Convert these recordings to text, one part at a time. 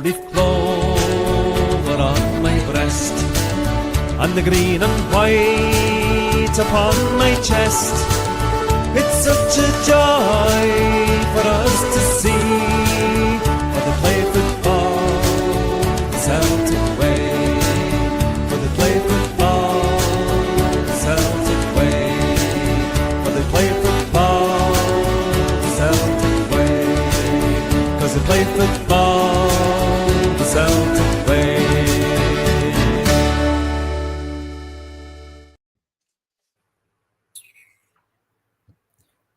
four-leaf clover on my breast, and the green and white upon my chest. It's such a joy for us to see, for they play football the Celtic way, for they play football the Celtic way, for they play football the Celtic way, 'cause they play football the Celtic way.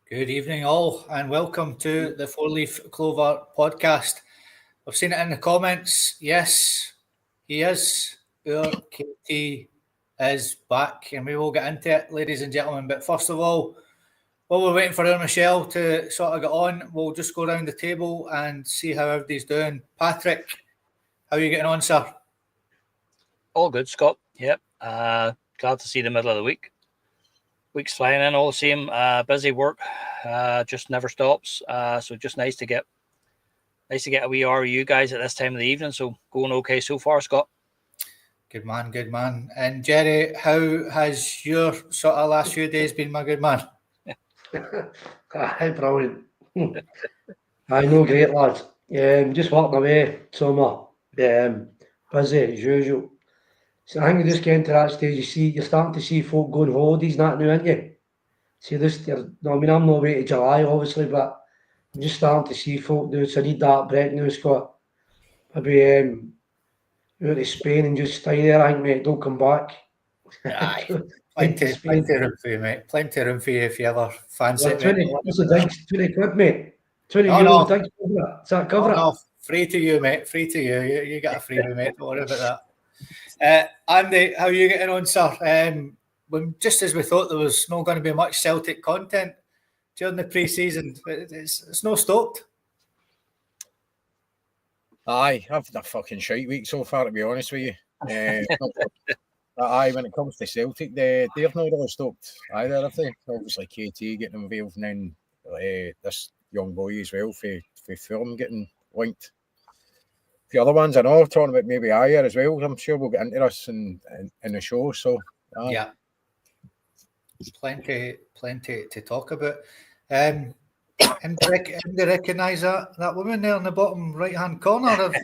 Good evening all, and welcome to the Four-Leaf Clover podcast. I've seen it in the comments. Yes, he is. Our KT is back, and we will get into it, ladies and gentlemen. But first of all, while we're waiting for our Michelle to sort of get on, we'll just go around the table and see how everybody's doing. Patrick, how are you getting on, sir? All good, Scott. Yep. Glad to see the middle of the week. Week's flying in all the same. Busy work, just never stops. So just nice to get a wee hour with you guys at this time of the evening. So going okay so far, Scott. Good man, good man. And Jerry, how has your sort of last few days been, my good man? Aye, brilliant. I know, great lads. Just working away, summer. Busy as usual. So I think you just get into that stage. You're starting to see folk going holidays and that now, aren't you? See this, I'm not waiting to July, obviously, but I'm just starting to see folk do. So I need that break now, Scott. Maybe out to Spain and just stay there. I think, mate, don't come back. Aye, plenty of room for you, mate. Plenty of room for you if you ever fancy it. 20 quid, mate. 20 No, euro no. digs cover it. Does that cover it? No, free to you, mate. Free to you. You get a freebie, mate. Don't worry about that. Andy, how are you getting on, sir? Just as we thought there was not going to be much Celtic content during the pre-season, it's no stopped. Aye, I've had a fucking shite week so far, to be honest with you. Aye, when it comes to Celtic, they've not really stopped either, have they? Obviously, KT getting involved, and then this young boy as well for Fulham getting linked. The other ones I know, talking about maybe Ayer as well. I'm sure we'll get into this in the show. So yeah, plenty to talk about. Him to recognise that woman there in the bottom right hand corner. I don't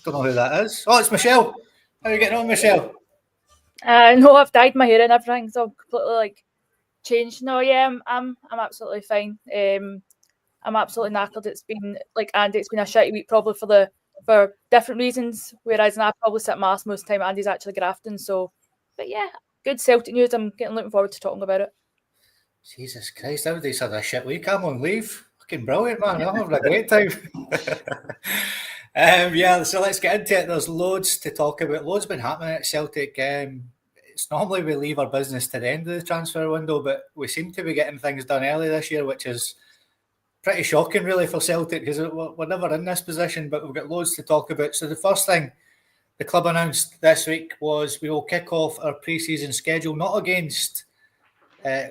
know who that is. Oh, it's Michelle. How are you getting on, Michelle? No, I've dyed my hair and everything, so I'm completely changed. No, yeah, I'm absolutely fine. I'm absolutely knackered. It's been Andy. It's been a shitty week, probably for different reasons. Whereas I probably sit my ass most of the time. Andy's actually grafting. So, but yeah, good Celtic news. I'm looking forward to talking about it. Jesus Christ, everybody's had a shit week. I'm on leave. Fucking brilliant, man. I'm having a great time. So let's get into it. There's loads to talk about. Loads been happening at Celtic. It's normally we leave our business to the end of the transfer window, but we seem to be getting things done early this year, which is pretty shocking, really, for Celtic, because we're never in this position, but we've got loads to talk about. So the first thing the club announced this week was we will kick off our pre-season schedule, not against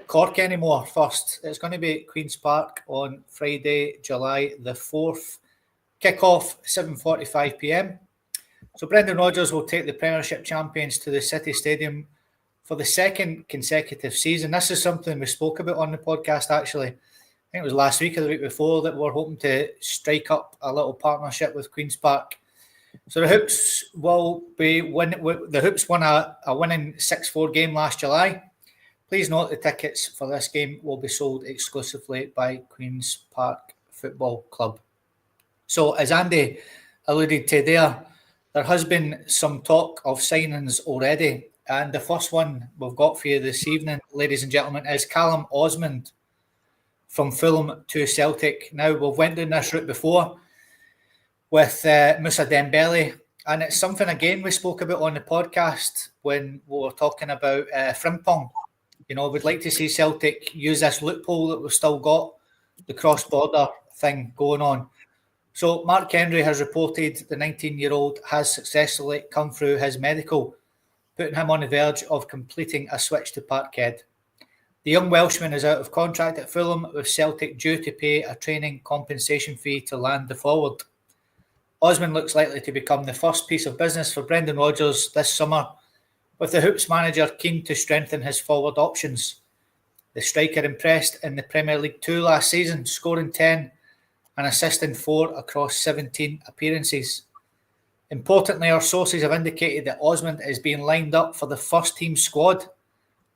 Cork anymore first. It's going to be at Queen's Park on Friday, July the 4th. Kick-off 7:45pm. So Brendan Rodgers will take the Premiership champions to the City Stadium for the second consecutive season. This is something we spoke about on the podcast, actually. I think it was last week or the week before that we're hoping to strike up a little partnership with Queen's Park. So the Hoops won a winning 6-4 game last July. Please note the tickets for this game will be sold exclusively by Queen's Park Football Club. So as Andy alluded to there has been some talk of signings already. And the first one we've got for you this evening, ladies and gentlemen, is Callum Osmond from Fulham to Celtic. Now, we've went down this route before with Moussa Dembele, and it's something, again, we spoke about on the podcast when we were talking about Frimpong. You know, we'd like to see Celtic use this loophole that we've still got, the cross-border thing going on. So Mark Henry has reported the 19-year-old has successfully come through his medical, putting him on the verge of completing a switch to Parkhead. The young Welshman is out of contract at Fulham, with Celtic due to pay a training compensation fee to land the forward. Osmond looks likely to become the first piece of business for Brendan Rodgers this summer, with the Hoops manager keen to strengthen his forward options. The striker impressed in the Premier League 2 last season, scoring 10 and assisting 4 across 17 appearances. Importantly, our sources have indicated that Osmond is being lined up for the first team squad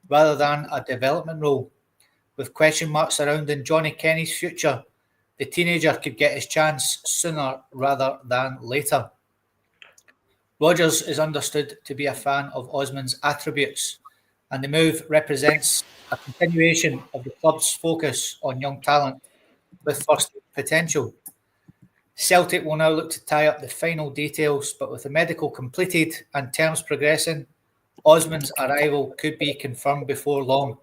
rather than a development role. With question marks surrounding Johnny Kenny's future, the teenager could get his chance sooner rather than later. Rodgers is understood to be a fan of Osmond's attributes, and the move represents a continuation of the club's focus on young talent with first potential. Celtic will now look to tie up the final details, but with the medical completed and terms progressing, Osmond's arrival could be confirmed before long.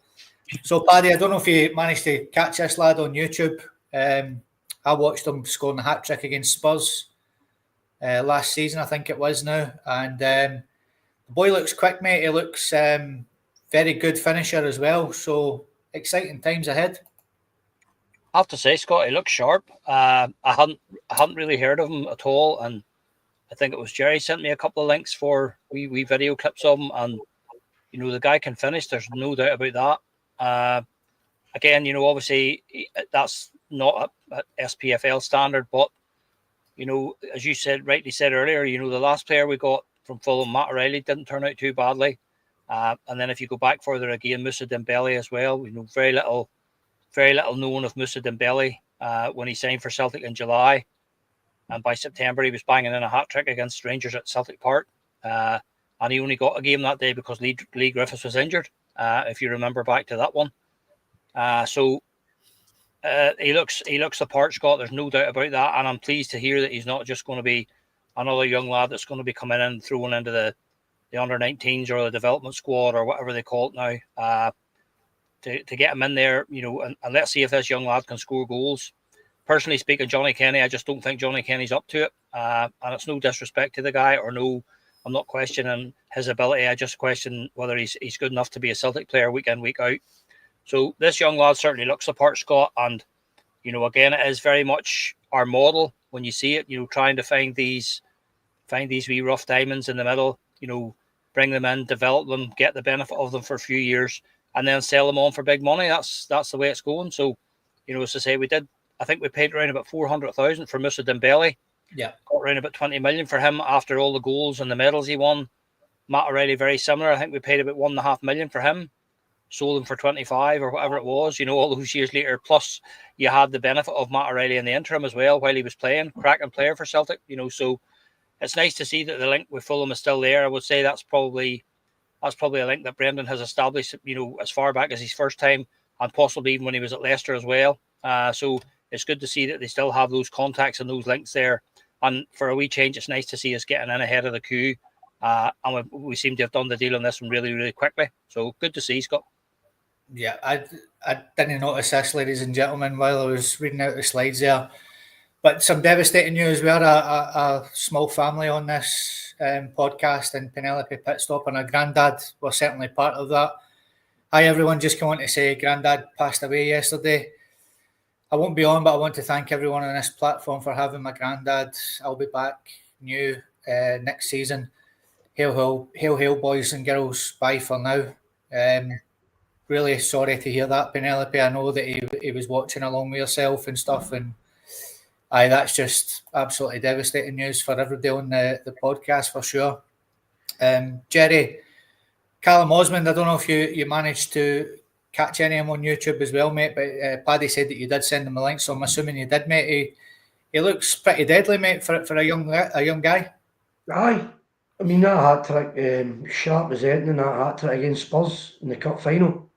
So, Paddy, I don't know if you managed to catch this lad on YouTube. I watched him scoring a hat-trick against Spurs last season, I think it was now. And the boy looks quick, mate. He looks very good finisher as well. So, exciting times ahead. I have to say, Scott, he looks sharp. I hadn't really heard of him at all, and I think it was Jerry sent me a couple of links for wee video clips of him, and the guy can finish. There's no doubt about that. Again, obviously that's not a SPFL standard, but as you rightly said earlier, the last player we got from Fulham, Matt O'Reilly, didn't turn out too badly. And then if you go back further again, Moussa Dembele as well. Very little known of Moussa Dembele when he signed for Celtic in July. And by September, he was banging in a hat-trick against Rangers at Celtic Park. And he only got a game that day because Lee Griffiths was injured, if you remember back to that one. So he looks the part, Scott. There's no doubt about that. And I'm pleased to hear that he's not just going to be another young lad that's going to be coming in and thrown into the under-19s or the development squad or whatever they call it now. To get him in there, and let's see if this young lad can score goals. Personally speaking, Johnny Kenny, I just don't think Johnny Kenny's up to it. And it's no disrespect to the guy, or no, I'm not questioning his ability. I just question whether he's good enough to be a Celtic player week in, week out. So this young lad certainly looks the part, Scott. And, again, it is very much our model when you see it, trying to find these wee rough diamonds in the middle, bring them in, develop them, get the benefit of them for a few years, and then sell them on for big money. That's the way it's going. So, as to say, I think we paid around about 400,000 for Moussa Dembele. Yeah. Got around about 20 million for him after all the goals and the medals he won. Matt O'Reilly, very similar. I think we paid about 1.5 million for him. Sold him for 25 or whatever it was, all those years later. Plus, you had the benefit of Matt O'Reilly in the interim as well while he was playing. Cracking player for Celtic, so it's nice to see that the link with Fulham is still there. I would say that's probably a link that Brendan has established, as far back as his first time and possibly even when he was at Leicester as well. So it's good to see that they still have those contacts and those links there. And for a wee change, it's nice to see us getting in ahead of the queue. And we seem to have done the deal on this one really, really quickly. So good to see, Scott. Yeah, I didn't notice this, ladies and gentlemen, while I was reading out the slides there. But some devastating news. We are a small family on this podcast in Penelope Pitstop, and our granddad was certainly part of that. Hi, everyone. Just come on to say granddad passed away yesterday. I won't be on, but I want to thank everyone on this platform for having my granddad. I'll be back new next season. Hail, boys and girls. Bye for now. Really sorry to hear that, Penelope. I know that he was watching along with yourself and stuff, and that's just absolutely devastating news for everybody on the podcast for sure. Jerry, Callum Osmond, I don't know if you managed to catch any of him on YouTube as well, mate, but Paddy said that you did send him a link, so I'm assuming you did, mate. He looks pretty deadly, mate, for a young guy. Aye. I mean, that hat-trick, sharp as anything, in that hat-trick against Spurs in the cup final.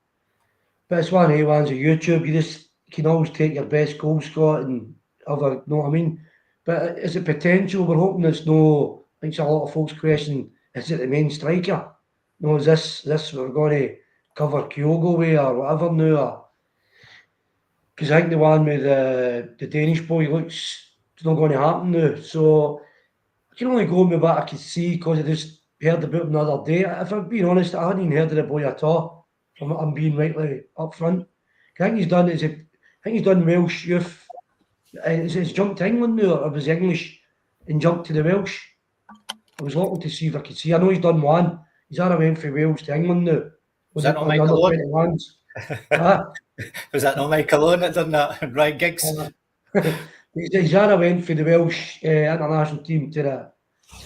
But it's one of the ones on YouTube, you can always take your best goal, Scott, and other, you know what I mean? But is it potential? We're hoping it's no, I think a lot of folks question, is it the main striker? No, is this we're going to cover Kyogo with or whatever now? Because I think the one with the Danish boy looks, it's not going to happen now. So I can only go with what I can see because I just heard about him the other day. If I'm being honest, I hadn't even heard of the boy at all. I'm being rightly upfront. I think he's done Welsh youth. He's jumped to England now, or was English and jumped to the Welsh. I was looking to see if I could see. I know he's done one. He's already went from Wales to England now. Was that not on the Michael Owen? 21s. Was that not Michael Owen that done that? And Ryan Giggs? He's already went for the Welsh international team to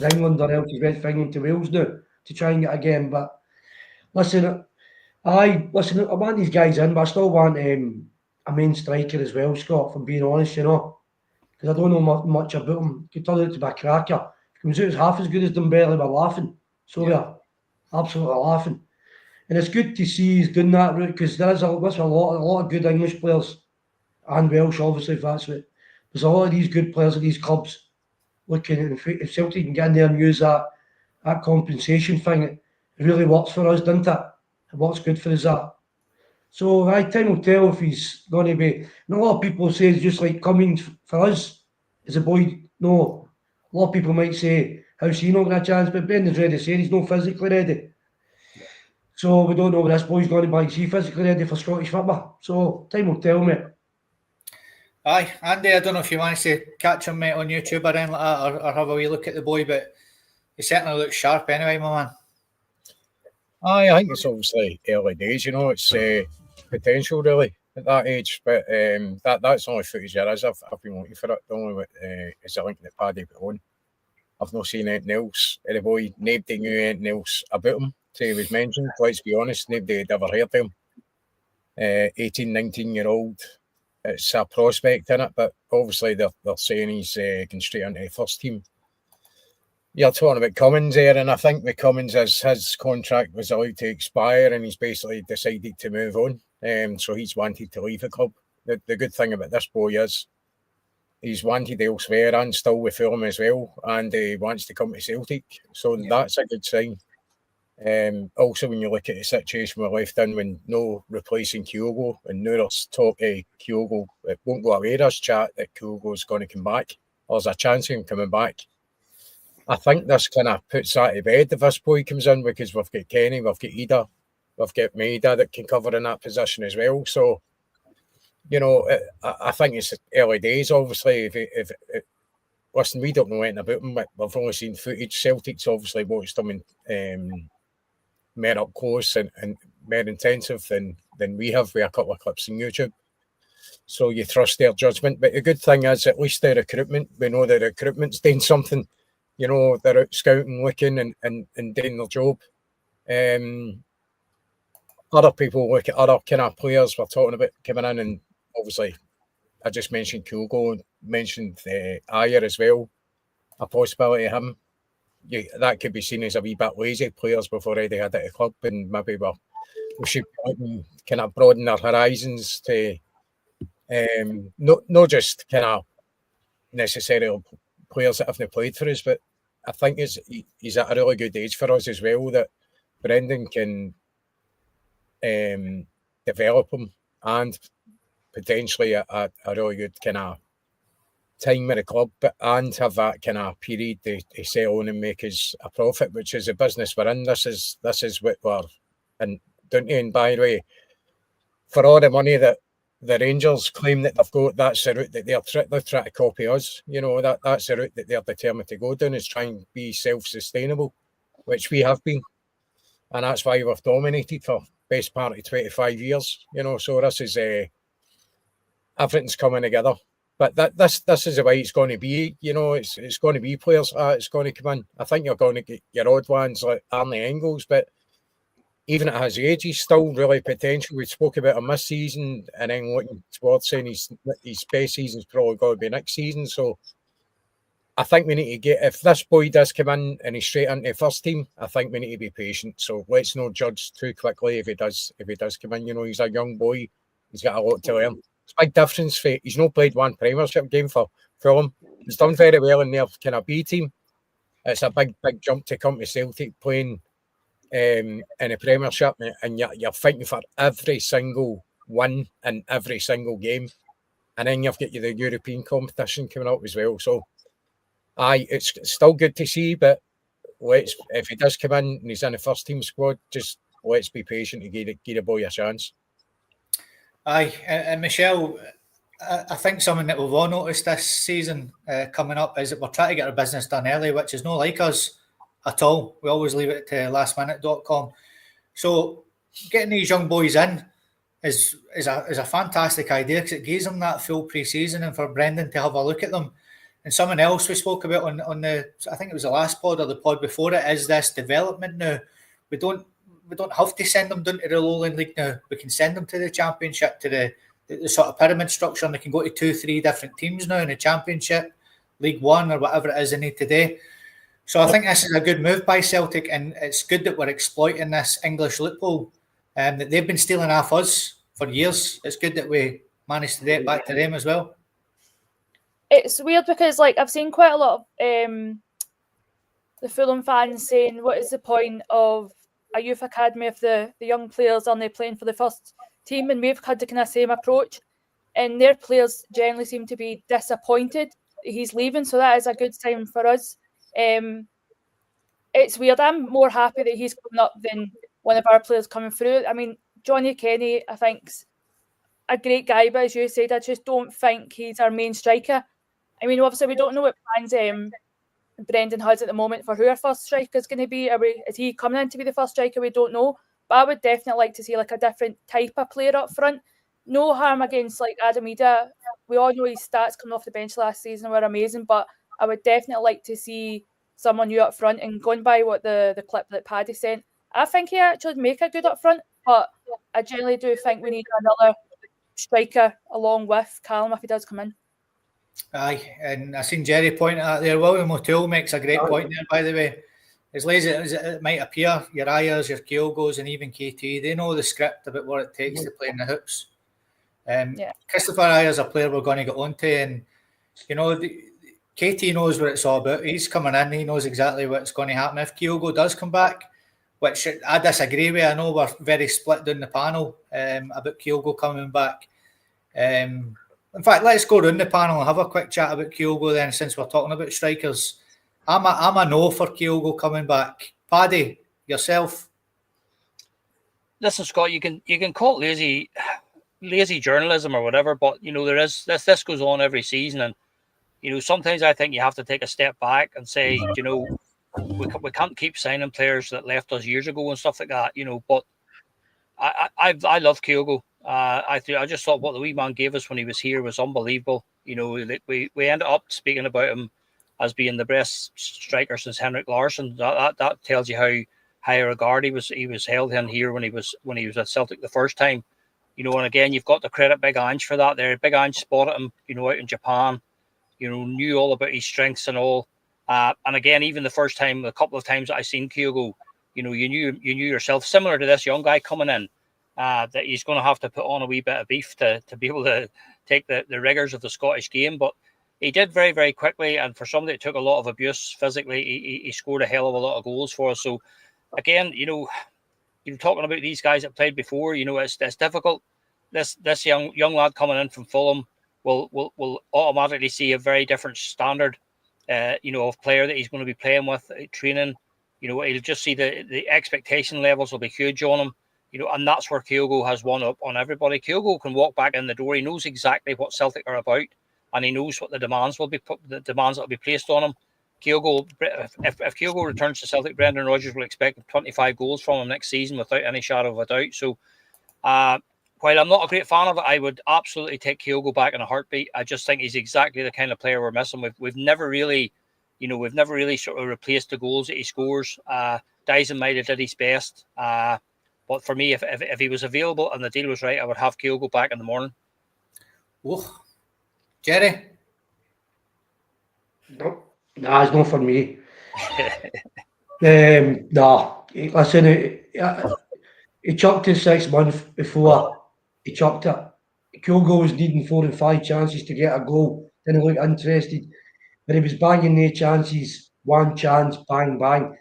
England, or else he's went from England to Wales now to try and get again. But listen, I want these guys in, but I still want a main striker as well, Scott, if I'm being honest, because I don't know much about him. He could turn out to be a cracker. If he comes out as half as good as Dembele, we're laughing. So we're absolutely laughing. And it's good to see he's doing that route, because there's a lot of good English players, and Welsh, obviously, if that's what. There's a lot of these good players at these clubs looking at if Celtic can get in there and use that compensation thing, it really works for us, doesn't it? It works good for us, that. So, time will tell if he's going to be. And a lot of people say it's just like Cummings for us as a boy. No, a lot of people might say, how's he not got a chance? But Brendan's ready to say he's not physically ready. So, we don't know where this boy's going to be. Is he physically ready for Scottish football? So, time will tell, mate. Aye, Andy, I don't know if you want to catch him, mate, on YouTube or anything like that, or have a wee look at the boy, but he certainly looks sharp anyway, my man. Aye, I think it's obviously early days, it's potential really at that age, but that's the only footage there is. I've been looking for it. The only is the link that Paddy put on. I've not seen anything else of the boy. Nobody knew anything else about him till he was mentioned. Let's be honest, nobody had ever heard of him. 18, 19-year-old. It's a prospect in it, but obviously they're saying he's going straight into the first team. You're talking about Cummins there, and I think with Cummins, his contract was allowed to expire, and he's basically decided to move on. So he's wanted to leave the club. The good thing about this boy is he's wanted elsewhere and still with Fulham as well, and he wants to come to Celtic. So that's a good sign. Also, when you look at the situation we're left in, when no replacing Kyogo, and now there's talk of Kyogo, it won't go away, there's chat that Kyogo's going to come back. There's a chance of him coming back. I think this kind of puts that to bed if this boy comes in, because we've got Kenny, we've got Ida, we've got Maida that can cover in that position as well. So, I think it's early days, obviously. Listen, we don't know anything about him. We've only seen footage. Celtic's obviously watched him in more up close and more intensive than we have with a couple of clips on YouTube. So you trust their judgment. But the good thing is, at least their recruitment, we know their recruitment's doing something. They're out scouting, looking and doing their job. Other people look at other kind of players we're talking about coming in, and obviously I just mentioned Kyogo, mentioned Ayer as well. A possibility of him. That could be seen as a wee bit lazy. Players we've already had at the club, and maybe we should kind of broaden our horizons to not just kind of necessarily players that haven't played for us, but I think he's at a really good age for us as well, that Brendan can develop him and potentially a really good kind of time with the club, and have that kind of period to settle on and make us a profit, which is the business we're in. This is what we're in, don't you? And by the way, for all the money that the Rangers claim that they've got, that's the route that they're trying to copy us. That's the route that they're determined to go down, is trying to be self-sustainable, which we have been, and that's why we've dominated for best part of 25 years. So this is everything's coming together. But this is the way it's going to be. It's going to be players. It's going to come in. I think you're going to get your odd ones like Arnie Engels, but even at his age, he's still really potential. We spoke about him this season, and then looking towards saying his best season's probably going to be next season. So I think we need to if this boy does come in and he's straight into the first team, I think we need to be patient. So let's not judge too quickly if he does come in. He's a young boy. He's got a lot to learn. It's a big difference. He's not played one Premiership game for Fulham. He's done very well in their kind of B team. It's a big jump to come to Celtic playing in a Premiership, and you're fighting for every single win in every single game, and then you've got the European competition coming up as well. So, it's still good to see, but if he does come in and he's in the first team squad, just let's be patient to give the boy a chance. Aye, and Michelle, I think something that we've all noticed this season coming up is that we're trying to get our business done early, which is not like us at all. We always leave it to lastminute.com. So getting these young boys in is a fantastic idea because it gives them that full pre-season, and for Brendan to have a look at them. And someone else we spoke about on the, I think it was the last pod or the pod before it, is this development now. We don't have to send them down to the Lowland League now. We can send them to the Championship, to the sort of pyramid structure, and they can go to 2-3 different teams now in the Championship, League One, or whatever it is they need today. So I think this is a good move by Celtic, and it's good that we're exploiting this English loophole that they've been stealing off us for years. It's good that we managed to get back to them as well. It's weird because, like, I've seen quite a lot of the Fulham fans saying, what is the point of a youth academy if the young players are only playing for the first team? And we've had the kind of same approach, and their players generally seem to be disappointed that he's leaving, so that is a good sign for us. It's weird. I'm more happy that he's coming up than one of our players coming through. I mean, Johnny Kenny, I think's a great guy, but as you said, I just don't think he's our main striker. I mean, obviously, we don't know what plans Brendan has at the moment for who our first striker is going to be. Is he coming in to be the first striker? We don't know. But I would definitely like to see like a different type of player up front. No harm against like Adam Ida. We all know his stats coming off the bench last season were amazing, but I would definitely like to see someone new up front. And going by what the clip that Paddy sent, I think he actually make a good up front, but I generally do think we need another striker along with Callum if he does come in. Aye, and I seen Jerry pointing at there. William O'Toole makes a great point there, by the way. As lazy as it might appear, your Ayers, your Kyogos, and even KT, they know the script about what it takes to play in the hoops. Christopher Ayers is a player we're going to get onto, and you know, KT knows what it's all about. He's coming in, he knows exactly what's going to happen. If Kyogo does come back, which I disagree with, I know we're very split down the panel about Kyogo coming back. In fact, let's go down the panel and have a quick chat about Kyogo then, since we're talking about strikers. I'm a no for Kyogo coming back. Paddy, yourself? Listen, Scott, you can call it lazy journalism or whatever, but you know, there is this goes on every season, and you know, sometimes I think you have to take a step back and say, you know, we can't keep signing players that left us years ago and stuff like that, you know. But I love Kyogo. I just thought what the wee man gave us when he was here was unbelievable. You know, we ended up speaking about him as being the best striker since Henrik Larsson. That tells you how high a regard he was held in here when he was at Celtic the first time. You know, and again, you've got to credit Big Ange for that there. Big Ange spotted him, you know, out in Japan, you know, knew all about his strengths and all. And again, even the first time, a couple of times that I seen Kyogo, you know, you knew yourself, similar to this young guy coming in, that he's going to have to put on a wee bit of beef to be able to take the rigours of the Scottish game. But he did very, very quickly. And for somebody that took a lot of abuse physically, he scored a hell of a lot of goals for us. So again, you know, you're talking about these guys that played before, you know, it's difficult. This young lad coming in from Fulham will automatically see a very different standard, you know, of player that he's going to be playing with, training. You know, he'll just see the expectation levels will be huge on him. You know, and that's where Kyogo has one up on everybody. Kyogo can walk back in the door. He knows exactly what Celtic are about, and he knows what the demands will be that will be placed on him. Kyogo, if Kyogo returns to Celtic, Brendan Rodgers will expect 25 goals from him next season without any shadow of a doubt. So, while I'm not a great fan of it, I would absolutely take Kyogo back in a heartbeat. I just think he's exactly the kind of player we're missing. We've never really sort of replaced the goals that he scores. Dyson might have did his best. But for me, if he was available and the deal was right, I would have Kyogo back in the morning. Oh, Jerry? No, nah, it's not for me. Nah, listen, he chucked it 6 months before he chucked it. Kyogo was needing 4 and 5 chances to get a goal. Didn't look interested. But he was banging their chances. One chance, bang, bang.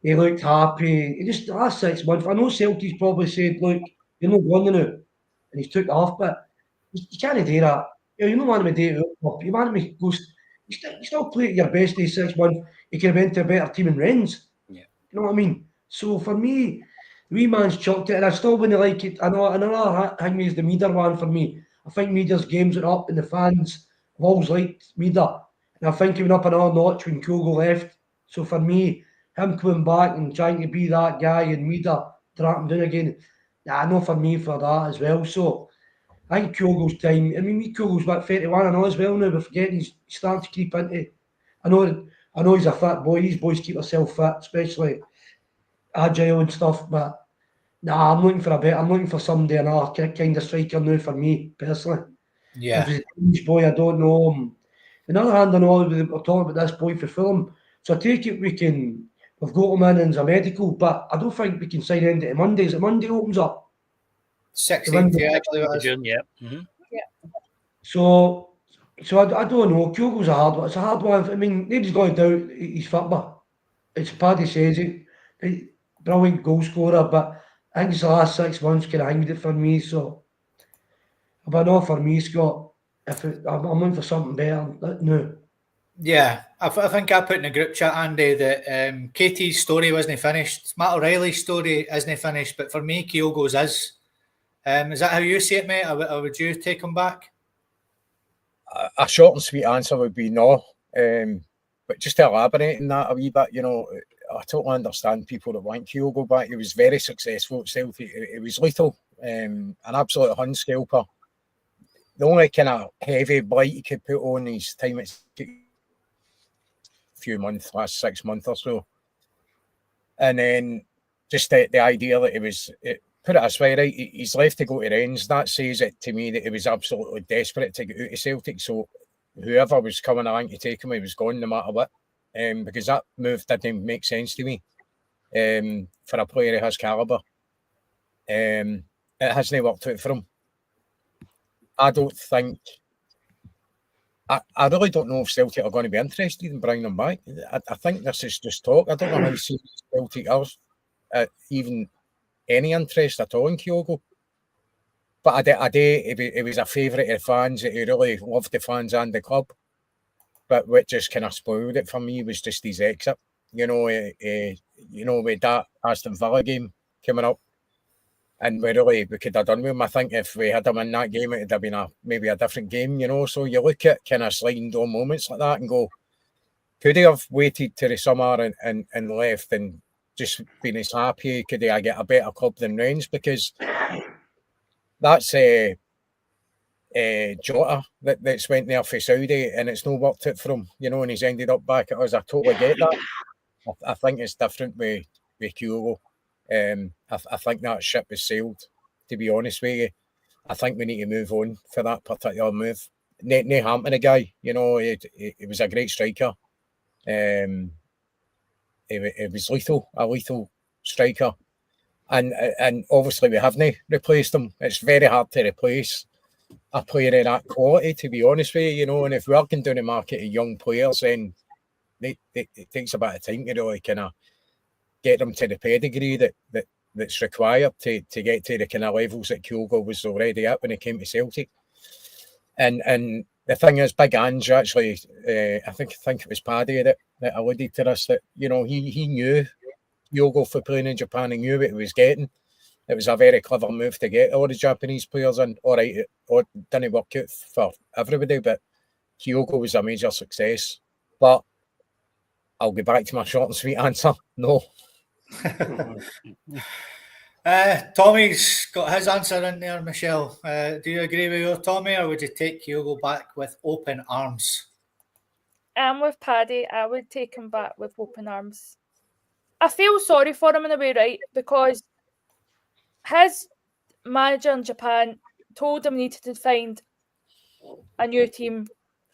He looked happy. He just, the last 6 months, I know Celtic's probably said, look, you're not going now. And he's took off, but you can't do that. You don't want him to do it up. You want him to go, you still play at your best these 6 months. He could have went to a better team in Rennes. Yeah. You know what I mean? So for me, the wee man's chucked it, and I still wouldn't like it. Another thing is the Meader one for me. I think Media's games are up and the fans have always liked Media. And I think he went up another notch when Kyogo left. So for me, him coming back and trying to be that guy and Media track him down again, I know for me for that as well. So I think Kyogo's time. I mean, Kyogo's what 31 and all as well now. We're forgetting he's starting to creep into. I know he's a fit boy. These boys keep themselves fit, especially agile and stuff. But nah, I'm looking for a bit. I'm looking for somebody another kind of striker now for me personally. Yeah. If he's a English boy, I don't know him. On the other hand, I know we're talking about this boy for Fulham. So I take it we've got him in as a medical, but I don't think we can sign into it Monday. Is it Monday opens up? 16th, yeah, I believe it is. June, yeah. Mm-hmm. So I don't know. Kyogo's a hard one. It's a hard one. I mean, nobody's going to doubt he's fit, but it's Paddy says it. Brilliant goal scorer, but I think it's the last 6 months kind of hanged it for me. So, but no, for me, Scott, I'm looking for something better. No. Yeah, I think I put in the group chat, Andy, that Katie's story wasn't finished. Matt O'Reilly's story isn't finished, but for me, Kyogo's is. Is that how you see it, mate? Or would you take him back? A short and sweet answer would be no. But just to elaborate on that a wee bit, I totally understand people that want Kyogo back. He was very successful at Celtic. It was lethal, an absolute hun scalper. The only kind of heavy bite he could put on his time at last 6 months or so. And then just the idea that put it this way, right? He's left to go to Rennes. That says it to me that he was absolutely desperate to get out of Celtic. So whoever was coming along to take him, he was gone no matter what. Because that move didn't make sense to me. For a player of his calibre. It hasn't worked out for him. I don't think. I really don't know if Celtic are going to be interested in bringing him back. I think this is just talk. I don't know how serious Celtic are, even any interest at all in Kyogo. But it was a favourite of fans. He really loved the fans and the club. But what just kind of spoiled it for me was just his exit. With that Aston Villa game coming up, and we could have done with him. I think if we had him in that game, it would have been maybe a different game, So you look at kind of sliding door moments like that and go, could he have waited to the summer and left and just been as happy? Could he get a better club than Rennes? Because that's Jota that's went there for Saudi and it's no worked out for him, and he's ended up back at us. I totally get that. I think it's different with Kyogo. I think that ship has sailed, to be honest with you. I think we need to move on for that particular move. No harm to the guy, he was a great striker. It was a lethal striker. And obviously we haven't replaced him. It's very hard to replace a player of that quality, to be honest with you, and if we're going down the market of young players, then it takes a bit of time to really kind of get them to the pedigree that's required to get to the kind of levels that Kyogo was already at when he came to Celtic. And the thing is, Big Ange actually, I think it was Paddy that alluded to this, that he knew Kyogo for playing in Japan. He knew what he was getting. It was a very clever move to get all the Japanese players in. All right, it didn't work out for everybody, but Kyogo was a major success. But I'll go back to my short and sweet answer. No. Tommy's got his answer in there, Michelle. Do you agree with your Tommy, or would you take Kyogo back with open arms? I'm with Paddy. I would take him back with open arms. I feel sorry for him in a way, right? Because his manager in Japan told him he needed to find a new team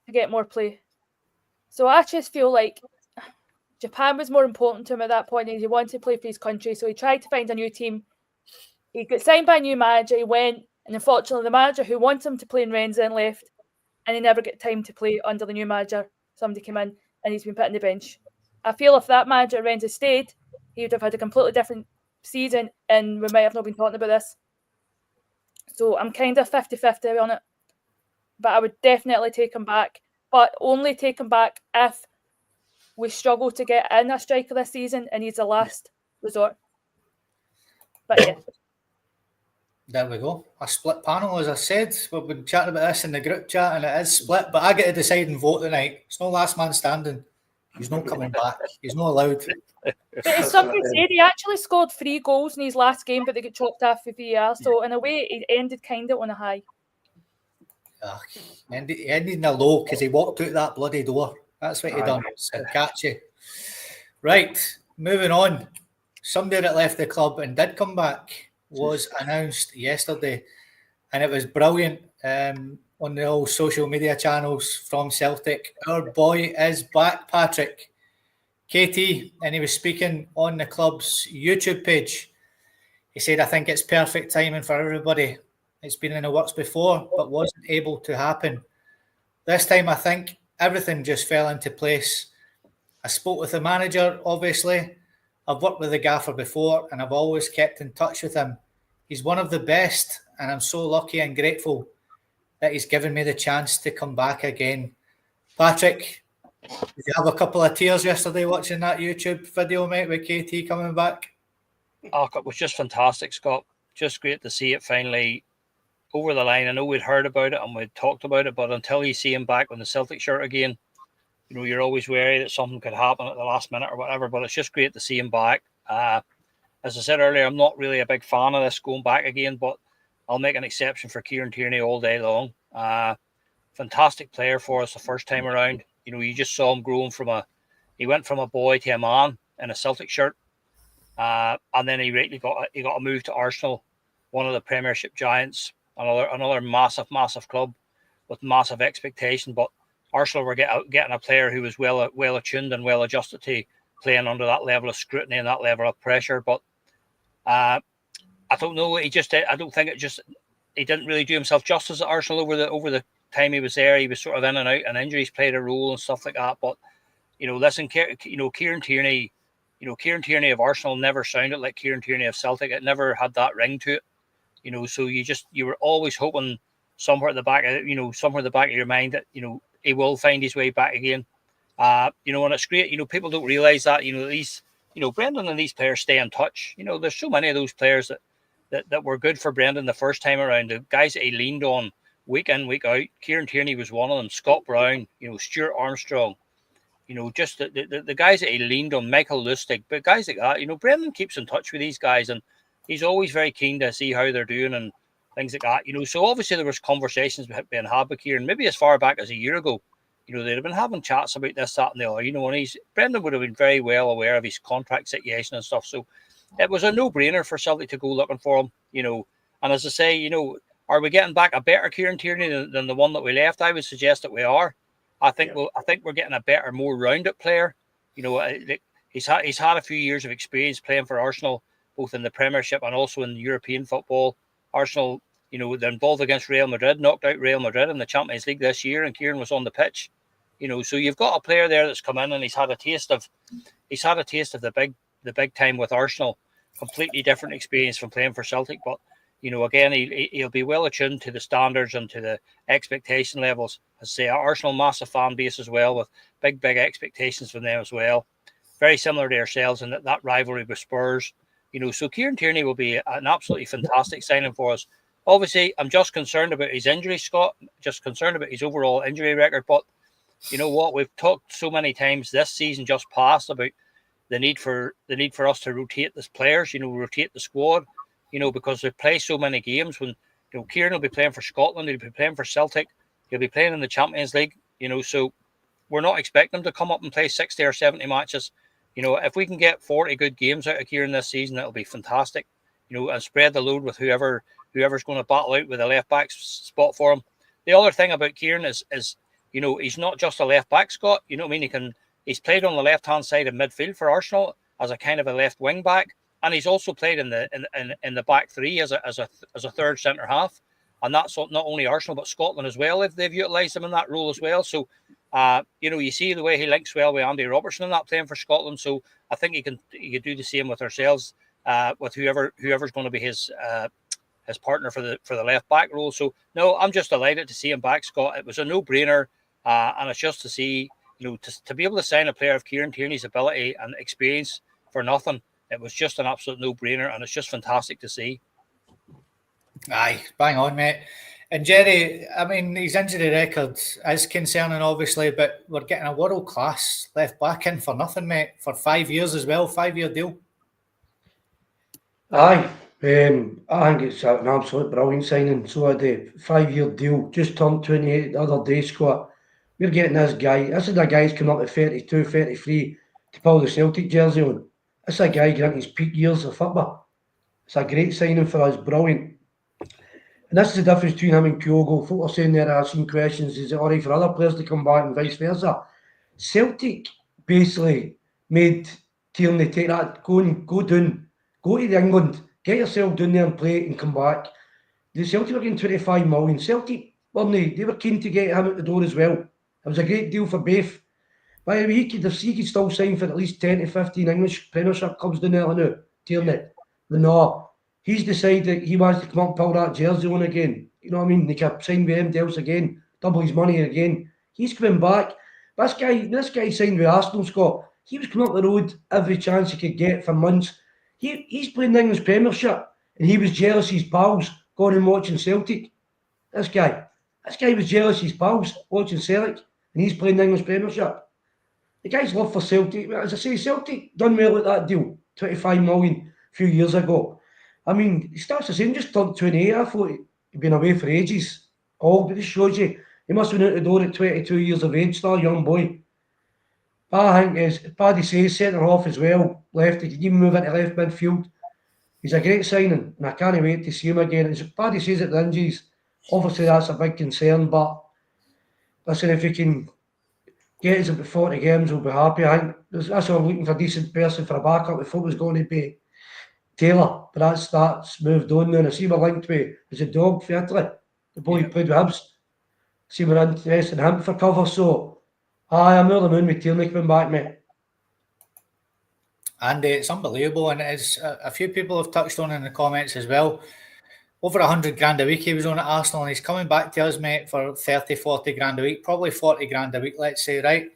to get more play. So I just feel like Japan was more important to him at that point, and he wanted to play for his country. So he tried to find a new team. He got signed by a new manager. He went, and unfortunately, the manager who wanted him to play in Rennes then left, and he never got time to play under the new manager. Somebody came in, and he's been put on the bench. I feel if that manager at Rennes had stayed, he would have had a completely different season, and we might have not been talking about this. So I'm kind of 50-50 on it. But I would definitely take him back, but only take him back if we struggle to get in a striker this season and he's the last resort. But yeah. There we go. A split panel, as I said. We've been chatting about this in the group chat, and it is split. But I get to decide and vote tonight. It's no last man standing. He's not coming back. He's not allowed. But as somebody said, he actually scored 3 goals in his last game, but they got chopped off for VAR. So in a way, it ended kind of on a high. He ended in a low because he walked out that bloody door. That's what he done. It's catchy. Right, moving on. Somebody that left the club and did come back was announced yesterday, and it was brilliant on the old social media channels from Celtic. Our boy is back, Patrick. KT, and he was speaking on the club's YouTube page. He said, I think it's perfect timing for everybody. It's been in the works before, but wasn't able to happen. This time, I think everything just fell into place. I spoke with the manager, obviously. I've worked with the gaffer before, and I've always kept in touch with him. He's one of the best, and I'm so lucky and grateful that he's given me the chance to come back again. Patrick, did you have a couple of tears yesterday watching that YouTube video, mate, with KT coming back? Oh, it was just fantastic, Scott. Just great to see it finally over the line. I know we'd heard about it and we'd talked about it, but until you see him back on the Celtic shirt again, you know, you're always wary that something could happen at the last minute or whatever, but it's just great to see him back. As I said earlier, I'm not really a big fan of this going back again, but I'll make an exception for Kieran Tierney all day long. Fantastic player for us the first time around. You know, you just saw him growing he went from a boy to a man in a Celtic shirt. And then he got a move to Arsenal, one of the Premiership giants, another massive club with massive expectation. But Arsenal were getting a player who was well attuned and well adjusted to playing under that level of scrutiny and that level of pressure. But I don't know. I don't think he didn't really do himself justice at Arsenal over the time he was there. He was sort of in and out, and injuries played a role and stuff like that. But you know, listen, Kieran Tierney. You know, Kieran Tierney of Arsenal never sounded like Kieran Tierney of Celtic. It never had that ring to it. You know, so you were always hoping somewhere at the back of your mind that, you know, he will find his way back again. You know, and it's great. You know, people don't realise that. You know, Brendan and these players stay in touch. You know, there's so many of those players that were good for Brendan the first time around. The guys that he leaned on week in, week out. Kieran Tierney was one of them. Scott Brown. You know, Stuart Armstrong. You know, just the guys that he leaned on, Michael Lustig, but guys like that, you know, Brendan keeps in touch with these guys, and he's always very keen to see how they're doing and things like that. You know, so obviously there was conversations being had with Kieran, maybe as far back as a year ago. You know, they'd have been having chats about this, that, and the other. You know, and Brendan would have been very well aware of his contract situation and stuff. So it was a no-brainer for Celtic to go looking for him. You know, and as I say, you know, are we getting back a better Kieran Tierney than the one that we left? I would suggest that we are. I think we're getting a better, more rounded player. You know, he's had a few years of experience playing for Arsenal, both in the Premiership and also in European football. Arsenal, you know, they're involved against Real Madrid, knocked out Real Madrid in the Champions League this year, and Kieran was on the pitch. You know, so you've got a player there that's come in and he's had a taste of the big time with Arsenal. Completely different experience from playing for Celtic, but you know, again, he'll be well attuned to the standards and to the expectation levels. As I say, Arsenal massive fan base as well, with big expectations from them as well. Very similar to ourselves in that rivalry with Spurs. You know, so Kieran Tierney will be an absolutely fantastic signing for us. Obviously, I'm just concerned about his injury, Scott. Just concerned about his overall injury record. But you know what? We've talked so many times this season just past about the need for us to rotate the players. You know, rotate the squad. You know, because they play so many games. When you know Kieran will be playing for Scotland, he'll be playing for Celtic, he'll be playing in the Champions League. You know, so we're not expecting him to come up and play 60 or 70 matches. You know, if we can get 40 good games out of Kieran this season, that'll be fantastic. You know, and spread the load with whoever's going to battle out with a left back spot for him. The other thing about Kieran is you know, he's not just a left back, Scott. You know what I mean? He's played on the left hand side of midfield for Arsenal as a kind of a left wing back. And he's also played in the back three as a third centre half, and that's not only Arsenal but Scotland as well. If they've utilised him in that role as well, so you know, you see the way he links well with Andy Robertson in that playing for Scotland. So I think he can do the same with ourselves, with whoever's going to be his partner for the left back role. So no, I'm just delighted to see him back, Scott. It was a no-brainer, and it's just to see, you know, to be able to sign a player of Kieran Tierney's ability and experience for nothing. It was just an absolute no-brainer, and it's just fantastic to see. Aye, bang on, mate. And Jerry, I mean, his injury record is concerning, obviously, but we're getting a world-class left back in for nothing, mate, for 5 years as well, 5-year deal. Aye, I think it's an absolute brilliant signing. So the 5-year deal just turned 28 the other day, Scott. We're getting this guy. This is a guy who's coming up to 32, 33 to pull the Celtic jersey on. This is a guy getting his peak years of football. It's a great signing for us, brilliant. And this is the difference between him and Kyogo. Folk are saying there, asking questions, is it alright for other players to come back and vice versa? Celtic basically made Tierney take that, go down, go to England, get yourself down there and play and come back. The Celtic were getting 25 million. Celtic, weren't they were keen to get him out the door as well. It was a great deal for both. By the way, he could still sign for at least 10 to 15 English Premiership clubs down there now, Tierney. But no, he's decided he wants to come up and pull that jersey on again. You know what I mean? They can sign with him else again, double his money again. He's coming back. This guy signed with Arsenal, Scott. He was coming up the road every chance he could get for months. He's playing the English Premiership, and he was jealous of his pals going and watching Celtic. This guy was jealous of his pals watching Celtic, and he's playing the English Premiership. The guy's love for Celtic. As I say, Celtic done well at that deal, 25 million a few years ago. I mean, he starts the same, just turned 28. I thought he'd been away for ages. But this shows you, he must have been out the door at 22 years of age, still a young boy. But I think, as Paddy says, centre half as well, left, he can even move into left midfield. He's a great signing, and I can't wait to see him again. As Paddy says at the injuries, obviously that's a big concern, but listen, if he can get us about 40 games, we'll be happy. I think that's what I'm looking for, a decent person for a backup. We thought it was going to be Taylor, but that's moved on now. And I see we're linked with, is it Dog for Italy? The boy who played with Hibs. See we're interested in him for cover, so I'm over the moon with Tierney coming back, mate. And it's unbelievable, and as a few people have touched on in the comments as well, over 100 grand a week he was on at Arsenal, and he's coming back to us, mate, for 30, 40 grand a week, probably 40 grand a week, let's say, right?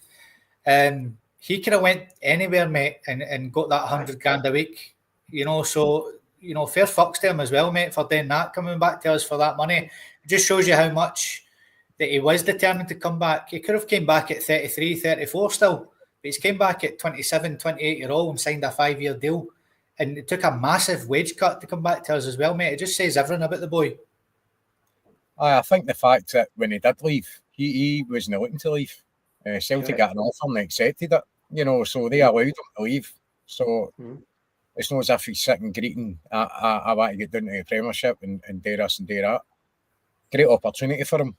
He could have went anywhere, mate, and got that 100 grand a week, you know, so, you know, fair fucks to him as well, mate, for doing that, coming back to us for that money. It just shows you how much that he was determined to come back. He could have came back at 33, 34 still, but he's came back at 27, 28-year-old and signed a 5-year deal. And it took a massive wage cut to come back to us as well, mate. It just says everything about the boy. I think the fact that when he did leave, he wasn't looking to leave. Celtic got an offer and accepted it, you know, so they allowed him to leave. So it's not as if he's sitting greeting, I want to get down to the Premiership and do this and do that. Great opportunity for him.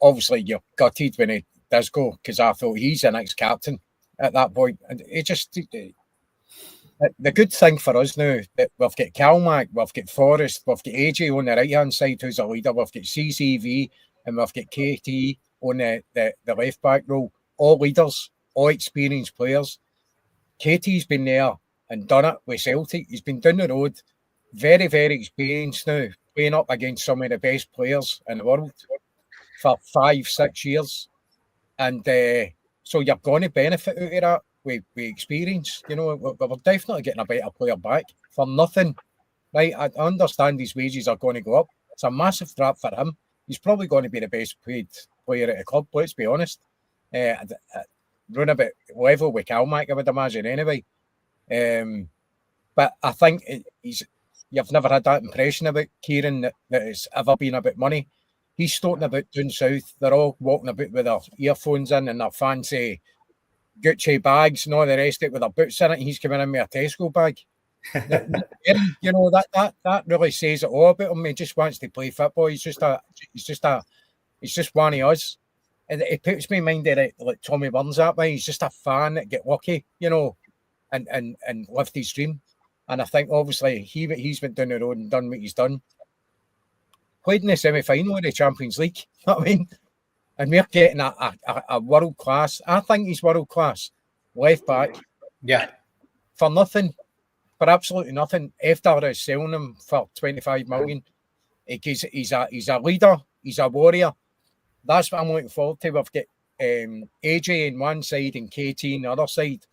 Obviously, you're gutted when he does go, because I thought he's the next captain at that point. And it just... The good thing for us now that we've got Calmac, we've got Forrest, we've got AJ on the right hand side who's a leader, we've got CCV, and we've got KT on the left back role. All leaders, all experienced players. KT's been there and done it with Celtic. He's been down the road, very, very experienced now, playing up against some of the best players in the world for 5-6 years. And so you're going to benefit out of that. We experience, you know, we're definitely getting a better player back for nothing, right? I understand his wages are going to go up. It's a massive trap for him. He's probably going to be the best paid player at the club, let's be honest. Run a bit level with Calmac, I would imagine, anyway. But I think you've never had that impression about Kieran that it's ever been about money. He's talking about down south. They're all walking about with their earphones in and their fancy Gucci bags and all the rest of it with their boots in it. He's coming in with a Tesco bag. You know, that really says it all about him. He just wants to play football. He's just one of us. And it puts me in mind of like Tommy Burns that way. He's just a fan that get lucky, you know, and lived his dream. And I think obviously he's went down the road and done what he's done. Played in the semi-final of the Champions League. You know what I mean? And we're getting a world class. I think he's world class left back. Yeah, for nothing, for absolutely nothing. After selling him for 25 million, he's a leader. He's a warrior. That's what I'm looking forward to. We've got AJ on one side and KT on the other side.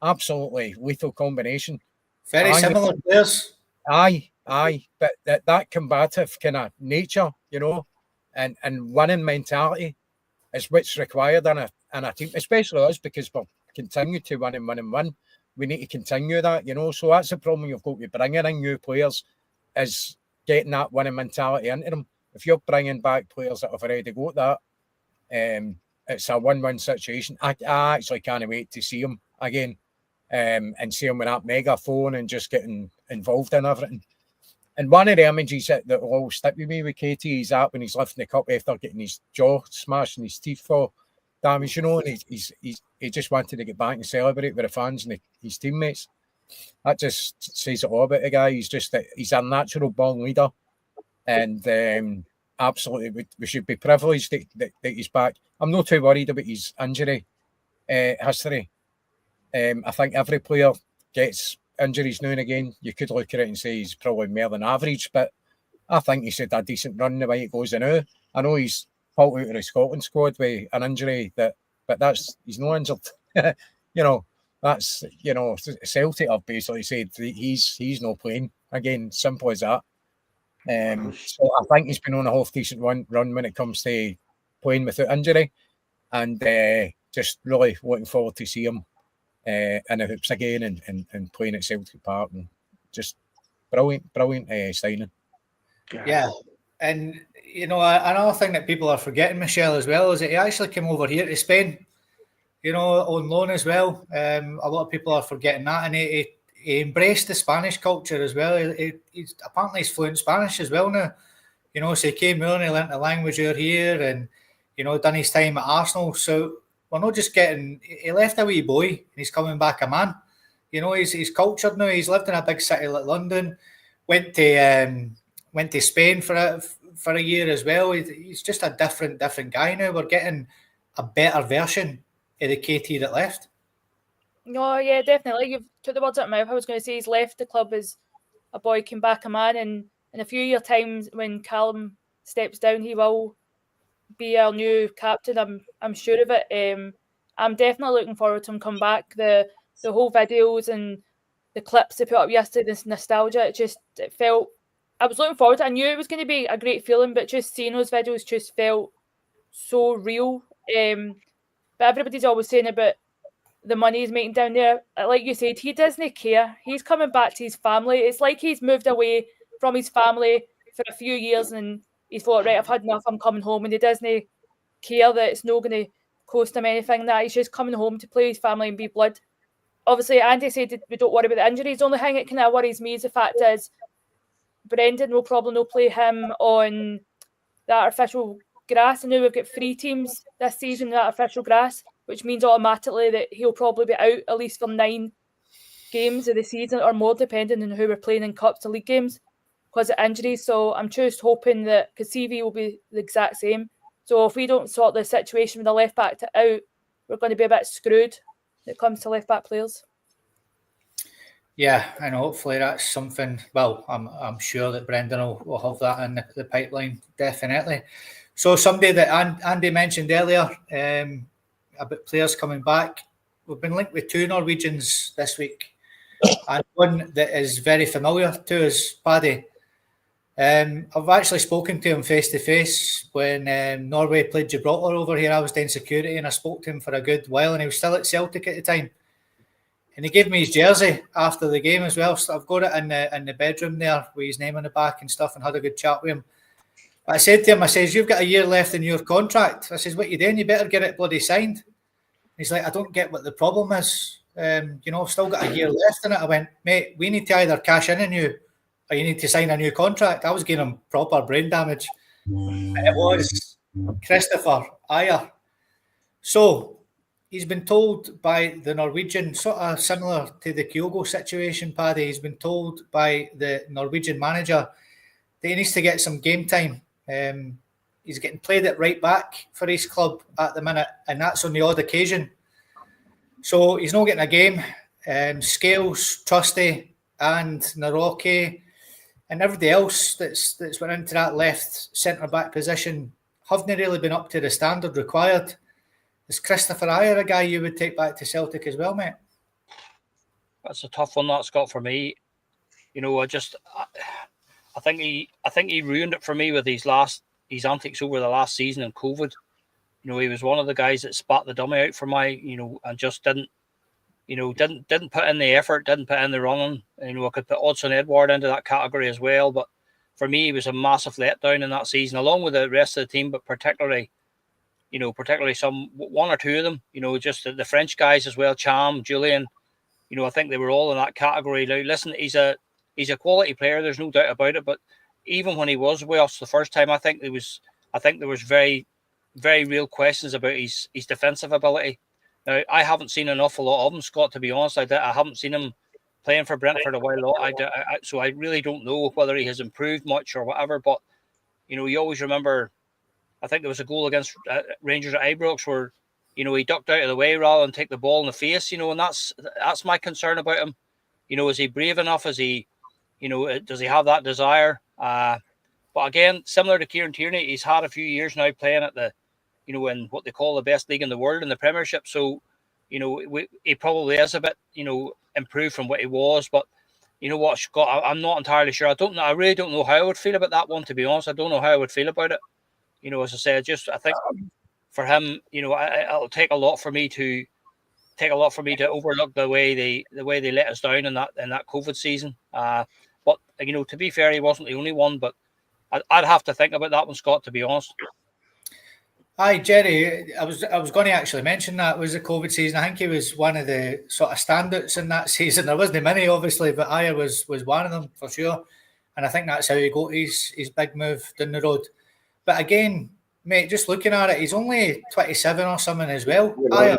Absolutely lethal combination. Very similar players. Aye, Aye, but that combative kind of nature, you know, and winning mentality is what's required in a team, especially us, because we'll continue to win and win and win. We need to continue that, you know. So that's the problem you've got with bringing in new players, is getting that winning mentality into them. If you're bringing back players that have already got that, it's a win-win situation. I actually can't wait to see them again, and see them with that megaphone and just getting involved in everything. And one of the images that will always stick with me with Katie is that when he's lifting the cup after getting his jaw smashed and his teeth for damage, you know, and he just wanted to get back and celebrate with the fans and his teammates. That just says it all about the guy. He's a natural born leader, and absolutely, we should be privileged that he's back. I'm not too worried about his injury history. I think every player gets injuries now and again. You could look at it and say he's probably more than average, but I think he's had a decent run the way it goes now. I know he's pulled out of the Scotland squad with an injury, but he's not injured. You know, that's, you know, Celtic have basically said he's not playing again. Simple as that. So I think he's been on a half decent run when it comes to playing without injury, and just really looking forward to see him in the hoops again and playing at Celtic Park, and just brilliant signing. Yeah, and you know, another thing that people are forgetting, Michelle, as well, is that he actually came over here to Spain, you know, on loan as well. A lot of people are forgetting that, and he embraced the Spanish culture as well. He's apparently fluent Spanish as well now, you know, so he came here and he learnt the language out here, and, you know, done his time at Arsenal. So we're not just getting, he left a wee boy and he's coming back a man. You know, he's cultured now. He's lived in a big city like London, went to Spain for a year as well. He's just a different guy now. We're getting a better version of the KT that left. No, yeah, definitely. You've took the words out of my mouth. I was going to say he's left the club as a boy, came back a man, and in a few year times when Callum steps down, he will be our new captain. I'm sure of it. I'm definitely looking forward to him come back. The whole videos and the clips they put up yesterday, this nostalgia, it felt, I was looking forward to it. I knew it was going to be a great feeling, but just seeing those videos just felt so real. But everybody's always saying about the money he's making down there. Like you said, he doesn't care. He's coming back to his family. It's like he's moved away from his family for a few years and he's thought, right, I've had enough, I'm coming home. And he doesn't care that it's not going to cost him anything, that he's just coming home to play his family and be blood. Obviously, Andy said we don't worry about the injuries. The only thing that kind of worries me is the fact is Brendan will probably not play him on the artificial grass. I know we've got 3 teams this season in artificial grass, which means automatically that he'll probably be out at least for 9 games of the season or more, depending on who we're playing in cups and league games because of injuries. So I'm just hoping that, because CV will be the exact same. So if we don't sort the situation with the left back out, we're going to be a bit screwed when it comes to left back players. Yeah, and hopefully that's something. Well, I'm sure that Brendan will have that in the pipeline, definitely. So somebody that Andy mentioned earlier about players coming back, we've been linked with 2 Norwegians this week, and one that is very familiar to us, Paddy. I've actually spoken to him face to face when Norway played Gibraltar over here. I was doing security and I spoke to him for a good while, and he was still at Celtic at the time. And he gave me his jersey after the game as well. So I've got it in the bedroom there with his name on the back and stuff, and had a good chat with him. But I said to him, I says, you've got a year left in your contract. I says, what you doing? You better get it bloody signed. He's like, I don't get what the problem is. You know, I've still got a year left in it. I went, mate, we need to either cash in on you or you need to sign a new contract. I was giving him proper brain damage. And it was Christopher Ayer. So he's been told by the Norwegian, sort of similar to the Kyogo situation, Paddy, he's been told by the Norwegian manager that he needs to get some game time. He's getting played at right back for his club at the minute, and that's on the odd occasion. So he's not getting a game. Scales, Trusty, and Naroki, and everybody else that's went into that left centre-back position haven't really been up to the standard required. Is Christopher Ayer a guy you would take back to Celtic as well, mate? That's a tough one, that, Scott, for me. You know, he ruined it for me with his antics over the last season and COVID. He was one of the guys that spat the dummy out for and just didn't put in the effort, didn't put in the running. I could put Odson Edward into that category as well, but for me, he was a massive letdown in that season, along with the rest of the team, but particularly one or two of them, just the French guys as well, Cham, Julian, I think they were all in that category. Now, listen, he's a quality player, there's no doubt about it, but even when he was Welsh the first time, I think there was very, very real questions about his defensive ability. Now, I haven't seen an awful lot of him, Scott, to be honest. I haven't seen him playing for Brentford a while, so I really don't know whether he has improved much or whatever, but, you always remember, I think there was a goal against Rangers at Ibrox where, he ducked out of the way rather than take the ball in the face, and that's my concern about him. Is he brave enough? Is he, does he have that desire? But again, similar to Kieran Tierney, he's had a few years now playing at the, in what they call the best league in the world in the Premiership. So, he probably is a bit, improved from what he was. But you know what, Scott, I'm not entirely sure. I really don't know how I would feel about that one, to be honest. I don't know how I would feel about it. As I said, I think for him, it'll take a lot for me to overlook the way they let us down in that COVID season. But to be fair, he wasn't the only one. But I'd have to think about that one, Scott, to be honest. Hi, Jerry. I was going to actually mention that was the COVID season. I think he was one of the sort of standouts in that season. There wasn't many, obviously, but Aya was one of them for sure. And I think that's how he got his big move down the road. But again, mate, just looking at it, he's only 27 or something as well. Aya,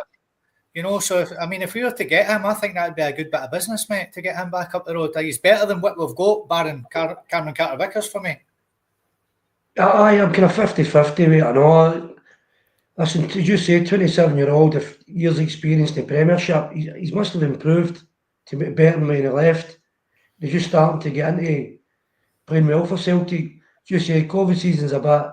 so if we were to get him, I think that would be a good bit of business, mate, to get him back up the road. He's better than what we've got, barring Cameron Carter-Vickers for me. I'm kind of 50-50, mate. I know. Listen, did you say 27-year-old, if years experience in the Premiership, he must have improved to be better than when he left. He's just starting to get into playing well for Celtic. You say COVID season's a bit.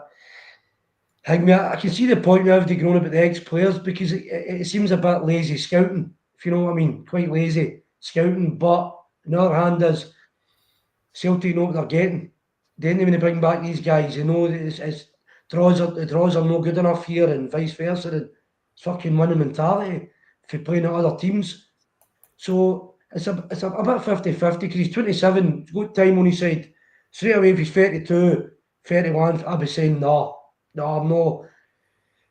I can see the point now of they grown about the ex-players because it seems a bit lazy scouting, if you know what I mean. Quite lazy scouting. But on the other hand, is Celtic know what they're getting. Then when they bring back these guys, the draws are no good enough here and vice versa. And it's fucking winning mentality if you're playing at other teams. So it's a bit 50-50 because he's 27, good time on his side. Straight away, if he's 32, 31, I'd be saying, no, I'm not.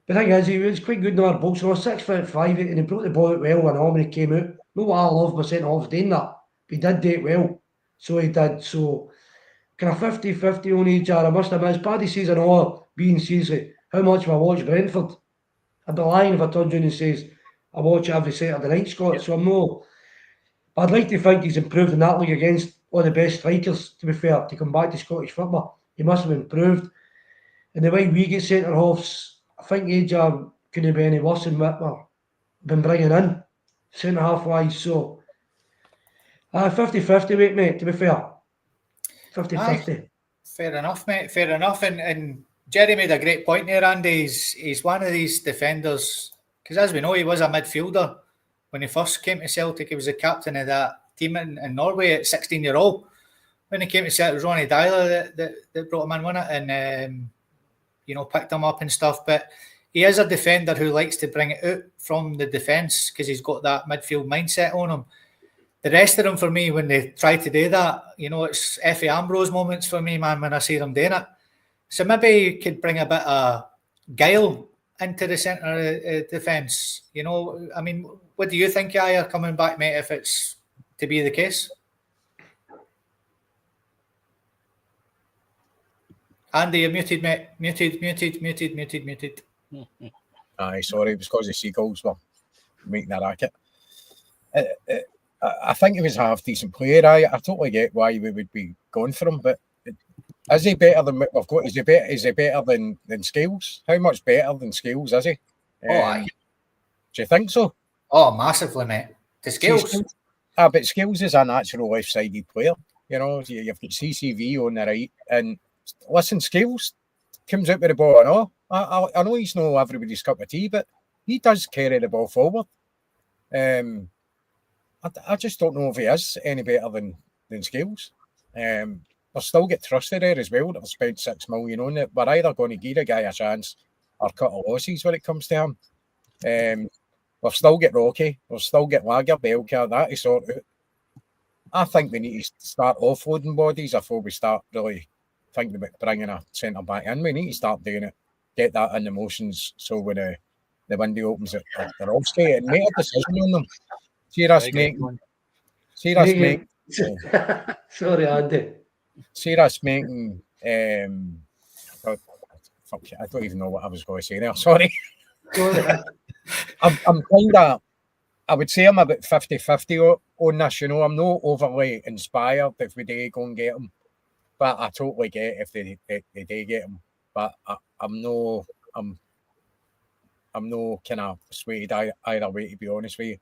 The thing is, he was quite good in our books. 6'5", and he brought the ball out well when he came out. Not what I love my centre halves doing that, but he did do it well. So he did. So kind of 50-50 on each other. I must admit, as Paddy says, being seriously, how much have I watched Brentford? I'd be lying if I turned around and says I watch every Saturday night, Scott. So I'm not. But I'd like to think he's improved in that league against all the best strikers, to be fair, to come back to Scottish football. He must have improved. And the way we get centre halves, I think age couldn't be any worse than what we've been bringing in, centre half wise. So 50-50, mate, to be fair. 50-50. Fair enough, mate. Fair enough. And Jerry made a great point there, Andy. He's one of these defenders, because as we know, he was a midfielder. When he first came to Celtic, he was the captain of that team in Norway at 16-year-old. When he came to Celtic, it was Ronnie Dyler that brought him in, wasn't it? And, picked him up and stuff. But he is a defender who likes to bring it out from the defence because he's got that midfield mindset on him. The rest of them, for me, when they try to do that, it's Effie Ambrose moments for me, man, when I see them doing it. So maybe you could bring a bit of guile into the centre defence. What do you think, Aya, coming back, mate, if it's to be the case? Andy, you're muted, mate. Muted. Aye, sorry, it was because the Seagulls were making a racket. I think he was a half decent player. I totally get why we would be going for him, but is he better than we've got? Is he better than Scales? How much better than Scales is he? Aye. Do you think so? Oh, massively, mate. The Scales. But Scales is a natural left-sided player. You've got CCV on the right, and listen, Scales comes out with the ball and all. I know he's not everybody's cup of tea, but he does carry the ball forward. I just don't know if he is any better than Scales. they'll still get trusted there as well. They've spent $6 million on it. We're either going to give a guy a chance or cut a losses when it comes to him. We'll still get Rocky. We'll still get Lager, Belka, that is sort out. I think we need to start offloading bodies before we start really thinking about bringing a centre back in. We need to start doing it, get that in the motions, so when the window opens, they're off straight and make a decision on them. See us making. Sorry, Andy. See us making. Fuck, I don't even know what I was going to say there. Sorry. I'm kind of. I would say I'm about 50-50 on this. You know, I'm not overly inspired if we do go and get them, but I totally get if they do get them. But I'm no kind of swayed either way, to be honest with you.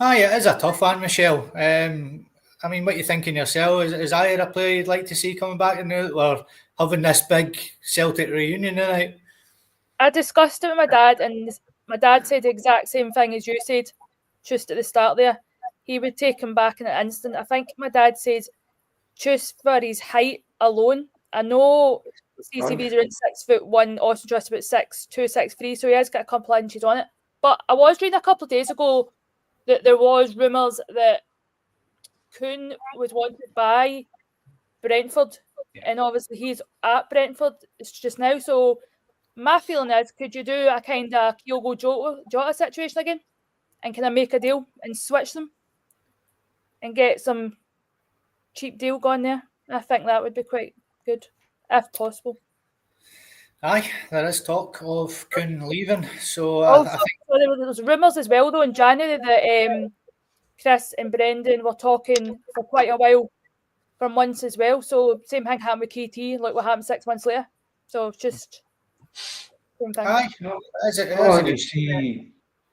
Aye, it is a tough one, Michelle. I mean, what you thinking yourself? Is Ayer a player you'd like to see coming back now that we're having this big Celtic reunion tonight? I discussed it with my dad, and my dad said the exact same thing as you said just at the start there. He would take him back in an instant. I think my dad said just for his height alone. I know CCV's around 6'1", Austin Trust about 6'2", 6'3", so he has got a couple of inches on it. But I was reading a couple of days ago that there was rumours that Kuhn was wanted by Brentford, and obviously he's at Brentford just now. So my feeling is, could you do a kind of Kyogo Jota situation again and kind of make a deal and switch them and get some cheap deal going there? I think that would be quite good, if possible. Aye, there is talk of Kuhn leaving. So Also, I think there was rumours as well, though, in January that Chris and Brendan were talking for quite a while for months as well. So same thing happened with KT, like what happened 6 months later. So it's just same thing. aye, no, it is a I good.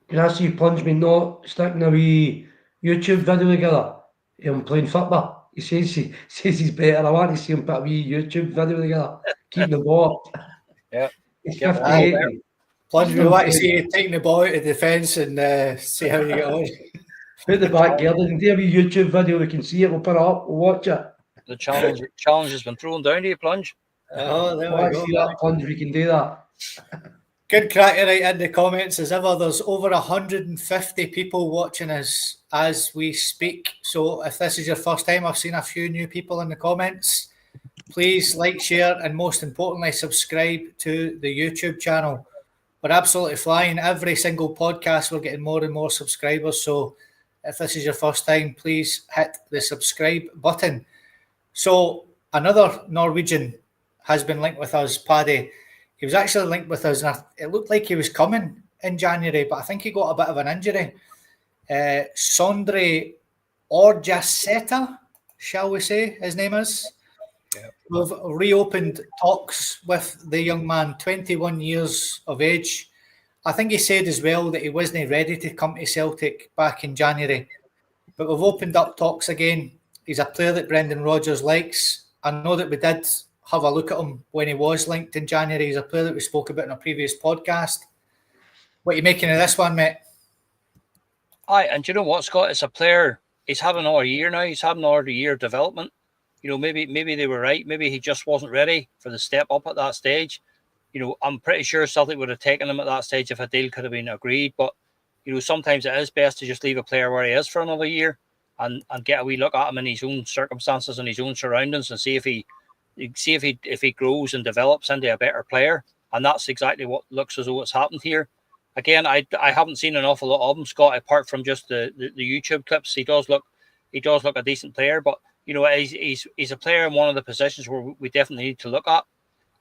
can I see Plunge not sticking a wee YouTube video together? Him playing football. He says he's better. I want to see him put a wee YouTube video together. Keeping the ball up. Yeah. He's Yeah, 58. Plunge, we want to see you taking the ball out of defence and see how you get on. Put the back garden. Do a wee YouTube video. We can see it. We'll put it up. We'll watch it. The challenge has been thrown down to you, Plunge. Oh, there I we go. see that Plunge. We can do that. Good cracker right in the comments as ever. There's over 150 people watching us as we speak. So if this is your first time, I've seen a few new people in the comments. Please like, share, and most importantly, subscribe to the YouTube channel. We're absolutely flying. Every single podcast, we're getting more and more subscribers. So if this is your first time, please hit the subscribe button. So another Norwegian has been linked with us, Paddy. He was actually linked with us, and it looked like he was coming in January, but I think he got a bit of an injury. Sondre Orjaseta, shall we say, his name is. Yeah. We've reopened talks with the young man, 21 years of age. I think he said as well that he wasn't ready to come to Celtic back in January, but we've opened up talks again. He's a player that Brendan Rodgers likes. I know that we did have a look at him when he was linked in January. He's a player that we spoke about in a previous podcast. What are you making of this one, mate? Aye, and do you know what, Scott? It's a player. He's had another year now. He's had another year of development. You know, maybe they were right. Maybe he just wasn't ready for the step up at that stage. You know, I'm pretty sure Celtic would have taken him at that stage if a deal could have been agreed. But, you know, sometimes it is best to just leave a player where he is for another year and get a wee look at him in his own circumstances and his own surroundings and see if he grows and develops into a better player. And that's exactly what looks as though it's happened here. Again, I haven't seen an awful lot of him, Scott, apart from just the YouTube clips. He does look a decent player, but you know, he's a player in one of the positions where we definitely need to look at.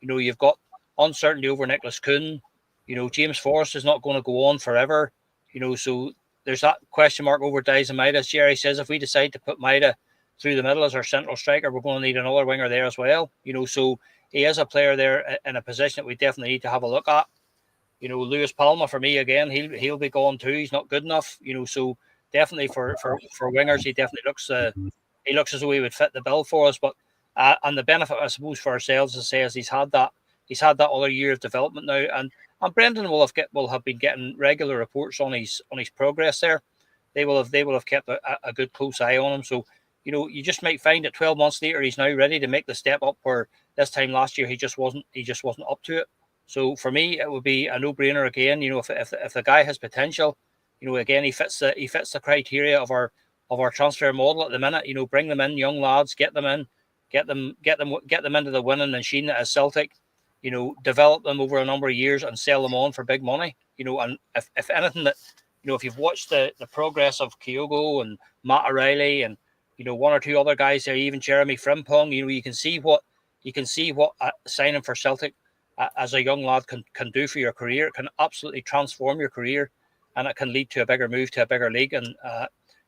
You know, you've got uncertainty over Nicholas Kuhn. You know, James Forrest is not going to go on forever. You know, so there's that question mark over Diaz and Maida. As Jerry says, if we decide to put Maida through the middle as our central striker, we're going to need another winger there as well. You know, so he is a player there in a position that we definitely need to have a look at. You know, Lewis Palmer, for me, again, he'll be gone too. He's not good enough. You know, so definitely for wingers, he definitely looks as though he would fit the bill for us. But and the benefit, I suppose, for ourselves to say is he's had that other year of development now, and Brendan will have been getting regular reports on his progress there. They will have kept a good close eye on him. So, you just might find that 12 months later he's now ready to make the step up where this time last year he just wasn't up to it. So for me, it would be a no-brainer again. If the guy has potential, again he fits the criteria of our transfer model at the minute. Bring them in, young lads, get them in, get them into the winning machine as Celtic. Develop them over a number of years and sell them on for big money. And if anything that, if you've watched the progress of Kyogo and Matt O'Reilly and one or two other guys there, even Jeremy Frimpong, you can see what signing for Celtic as a young lad can do for your career. It can absolutely transform your career, and it can lead to a bigger move to a bigger league and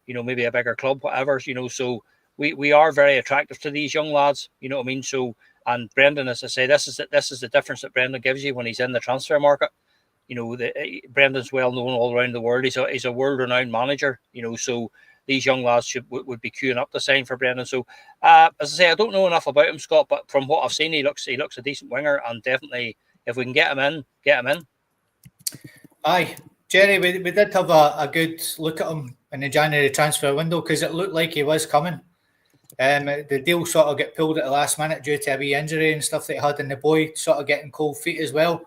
maybe a bigger club, whatever. So we are very attractive to these young lads. You know what I mean? So, and Brendan, as I say, this is the difference that Brendan gives you when he's in the transfer market. Brendan's well known all around the world. He's a world renowned manager. So these young lads would be queuing up to sign for Brendan. So, as I say, I don't know enough about him, Scott, but from what I've seen, he looks a decent winger, and definitely if we can get him in. Aye, Jerry, we did have a good look at him in the January transfer window because it looked like he was coming. The deal sort of got pulled at the last minute due to a wee injury and stuff that he had, and the boy sort of getting cold feet as well.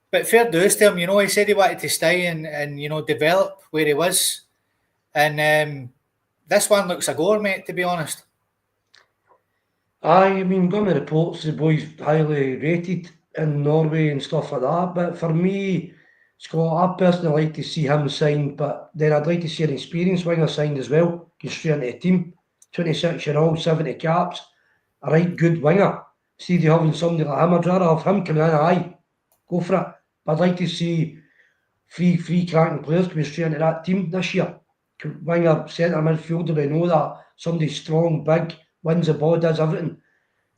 But fair dues to him, he said he wanted to stay and develop where he was. And this one looks a goer, mate, to be honest. I mean, got the reports, the boy's highly rated in Norway and stuff like that. But for me, Scott, I personally like to see him signed, but then I'd like to see an experienced winger signed as well, get straight into the team. 26-year-old, 70 caps, a right good winger. Instead of having somebody like him, I'd rather have him coming in, aye, go for it. But I'd like to see three cracking players coming straight into that team this year. Winger, centre midfielder, we know that. Somebody strong, big, wins the ball, does everything.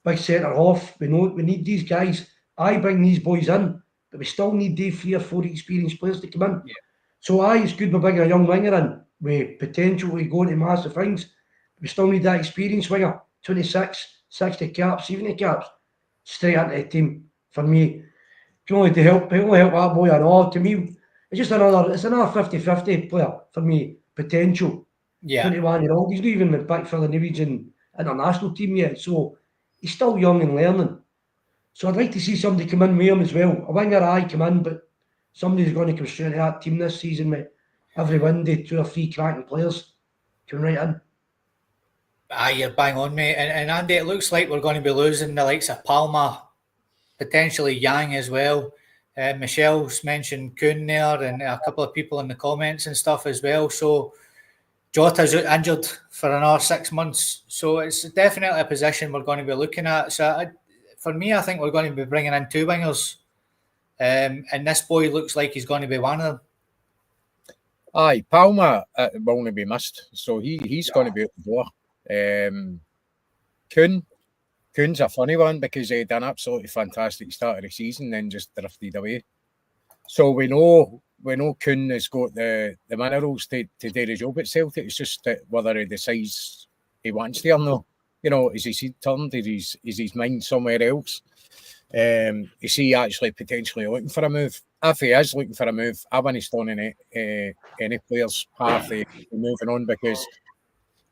Big centre half, we know we need these guys. I bring these boys in, but we still need 3 or 4 experienced players to come in. Yeah. So it's good we bring a young winger in with potential to go into massive things. We still need that experienced winger, 26, 60 caps, 70 caps, straight into the team for me. Can only help that boy and all. To me, it's another 50-50 player for me, potential. Yeah. 21-year-old. He's not even been back for the Norwegian international team yet, so he's still young and learning. So I'd like to see somebody come in with him as well. A winger, come in, but somebody's going to come straight into that team this season with every Monday, 2 or 3 cracking players coming right in. Aye, you're bang on, mate. And Andy, it looks like we're going to be losing the likes of Palma, potentially Yang as well. Michelle's mentioned Kuhn there, and a couple of people in the comments and stuff as well. So Jota's injured for another 6 months. So it's definitely a position we're going to be looking at. So for me, I think we're going to be bringing in 2 wingers. And this boy looks like he's going to be one of them. Aye, Palma will only be missed. So he's going to be out the door. Kuhn's a funny one because he had an absolutely fantastic start of the season, then just drifted away. So we know Kuhn has got the minerals to do the job at Celtic. It's just that whether he decides he wants to or not. Is his head turned? Is his mind somewhere else? Is he actually potentially looking for a move? If he is looking for a move, I wouldn't stand in any player's path of moving on because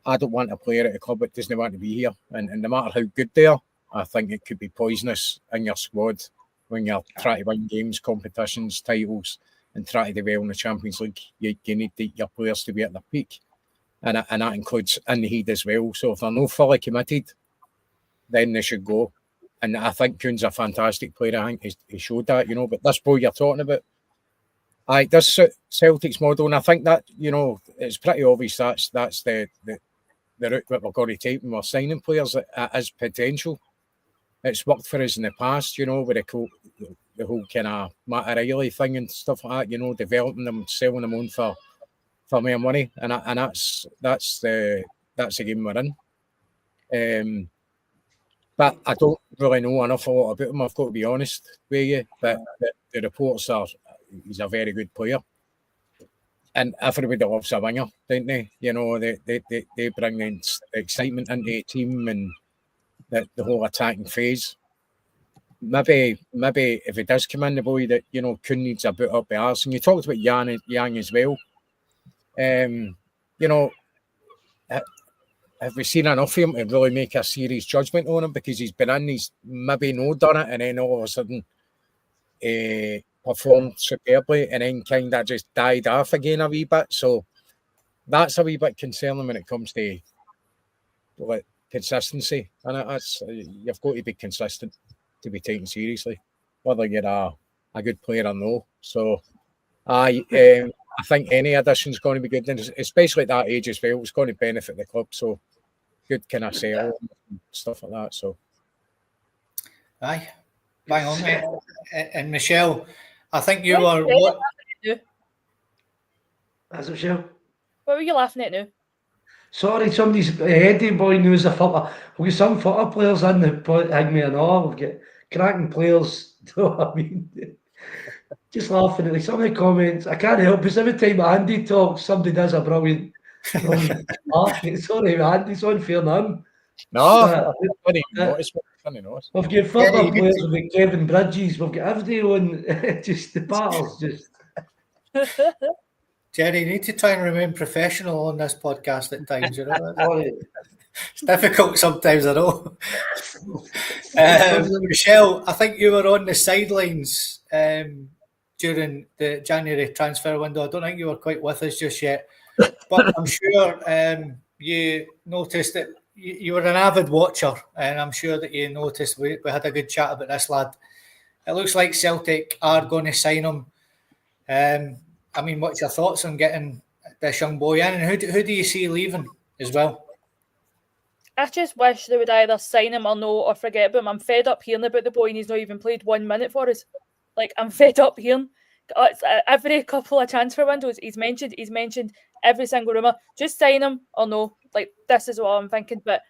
I don't want a player at a club that doesn't want to be here. And no matter how good they are, I think it could be poisonous in your squad when you're trying to win games, competitions, titles, and try to do well in the Champions League. You need your players to be at their peak. And that includes in the heat as well. So if they're not fully committed, then they should go. And I think Kuhn's a fantastic player. I think he showed that, But this boy you're talking about, this Celtic's model, and I think that, it's pretty obvious that's the route that we're going to take when we're signing players as potential. It's worked for us in the past, with the whole kind of Matt O'Reilly thing and stuff like that, developing them, selling them on for more money, and that's the game we're in. But I don't really know a lot about him, I've got to be honest with you. But the reports are he's a very good player. And everybody loves a winger, don't they? They bring the excitement into the team and the whole attacking phase. Maybe if he does come in, the boy that, Kuhn needs a bit up the arse. And you talked about Yang as well. have we seen enough of him to really make a serious judgment on him? Because he's been in, he's maybe no done it, and then all of a sudden performed superbly, and then kind of just died off again a wee bit. So that's a wee bit concerning when it comes to like consistency. And you've got to be consistent to be taken seriously, whether you're a good player or no. So I think any addition is going to be good, and especially at that age as well. It's going to benefit the club. So good kind of sell and stuff like that. So aye, bang on, mate. And Michelle, I think you were what? That's it, Michelle. What were you laughing at now? Sorry, somebody's Eddie boy knows the footer. We've got some footer players in the thing, me and all. We've got cracking players. You know what I mean? Just laughing at like some of the comments. I can't help it. Every time Andy talks, somebody does a brilliant laugh. Sorry, Andy's unfair on him. no, I didn't even notice. We've got further players. We've got Kevin Bridges. We've got everybody on. Just the battles. Just Jerry, you need to try and remain professional on this podcast at times. You know, sorry. it's difficult sometimes. I know. Michelle, I think you were on the sidelines during the January transfer window. I don't think you were quite with us just yet, but I'm sure you noticed that you were an avid watcher, and I'm sure that you noticed we had a good chat about this lad. It looks like Celtic are going to sign him. I mean, what's your thoughts on getting this young boy in, and who do you see leaving as well? I just wish they would either sign him or no, or forget about him. I'm fed up hearing about the boy, and he's not even played 1 minute for us. Like, I'm fed up hearing. Every couple of transfer windows, he's mentioned every single rumour. Just sign him or no. Like, this is what I'm thinking. But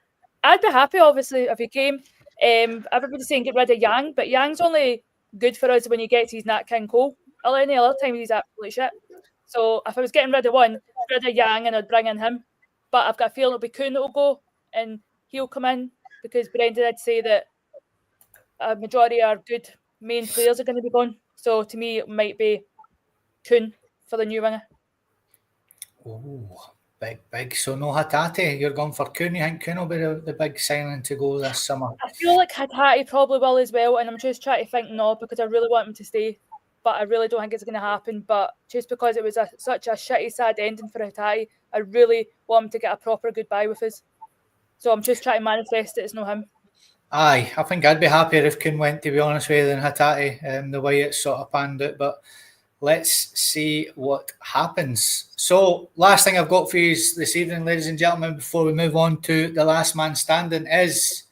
I'd be happy, obviously, if he came. Everybody's saying get rid of Yang, but Yang's only good for us when he gets his Nat King Cole. Any other time he's absolutely shit. So if I was getting rid of one, get rid of Yang and I'd bring in him. But I've got a feeling it'll be Kuhn that'll go and he'll come in, because Brendan did say that a majority of our good main players are going to be gone. So to me, it might be Kuhn for the new winger. Oh, big. So no Hatate. You're going for Kuhn. You think Kuhn will be the big signing to go this summer? I feel like Hatate probably will as well, and I'm just trying to think no, because I really want him to stay. But I really don't think it's going to happen. But just because it was such a shitty, sad ending for Hatate, I really want him to get a proper goodbye with us. So I'm just trying to manifest it. It's not him. Aye, I think I'd be happier if Kuhn went, to be honest with you, than Hatate, the way it's sort of panned out. But let's see what happens. So last thing I've got for you this evening, ladies and gentlemen, before we move on to the last man standing, is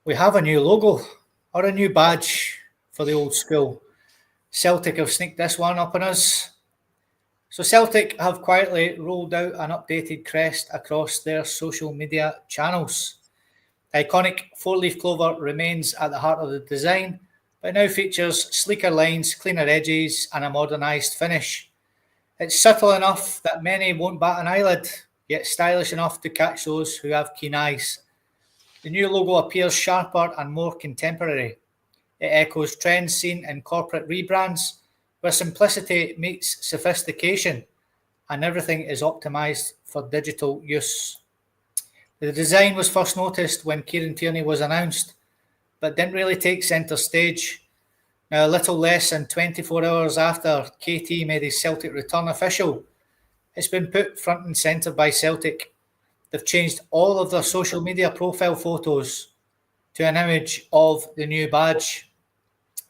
we have a new logo or a new badge for the old school. Celtic have sneaked this one up on us. So Celtic have quietly rolled out an updated crest across their social media channels. The iconic four-leaf clover remains at the heart of the design, but now features sleeker lines, cleaner edges, and a modernised finish. It's subtle enough that many won't bat an eyelid, yet stylish enough to catch those who have keen eyes. The new logo appears sharper and more contemporary. It echoes trends seen in corporate rebrands, where simplicity meets sophistication and everything is optimised for digital use. The design was first noticed when Kieran Tierney was announced, but didn't really take centre stage. Now, a little less than 24 hours after KT made his Celtic return official, it's been put front and centre by Celtic. They've changed all of their social media profile photos to an image of the new badge.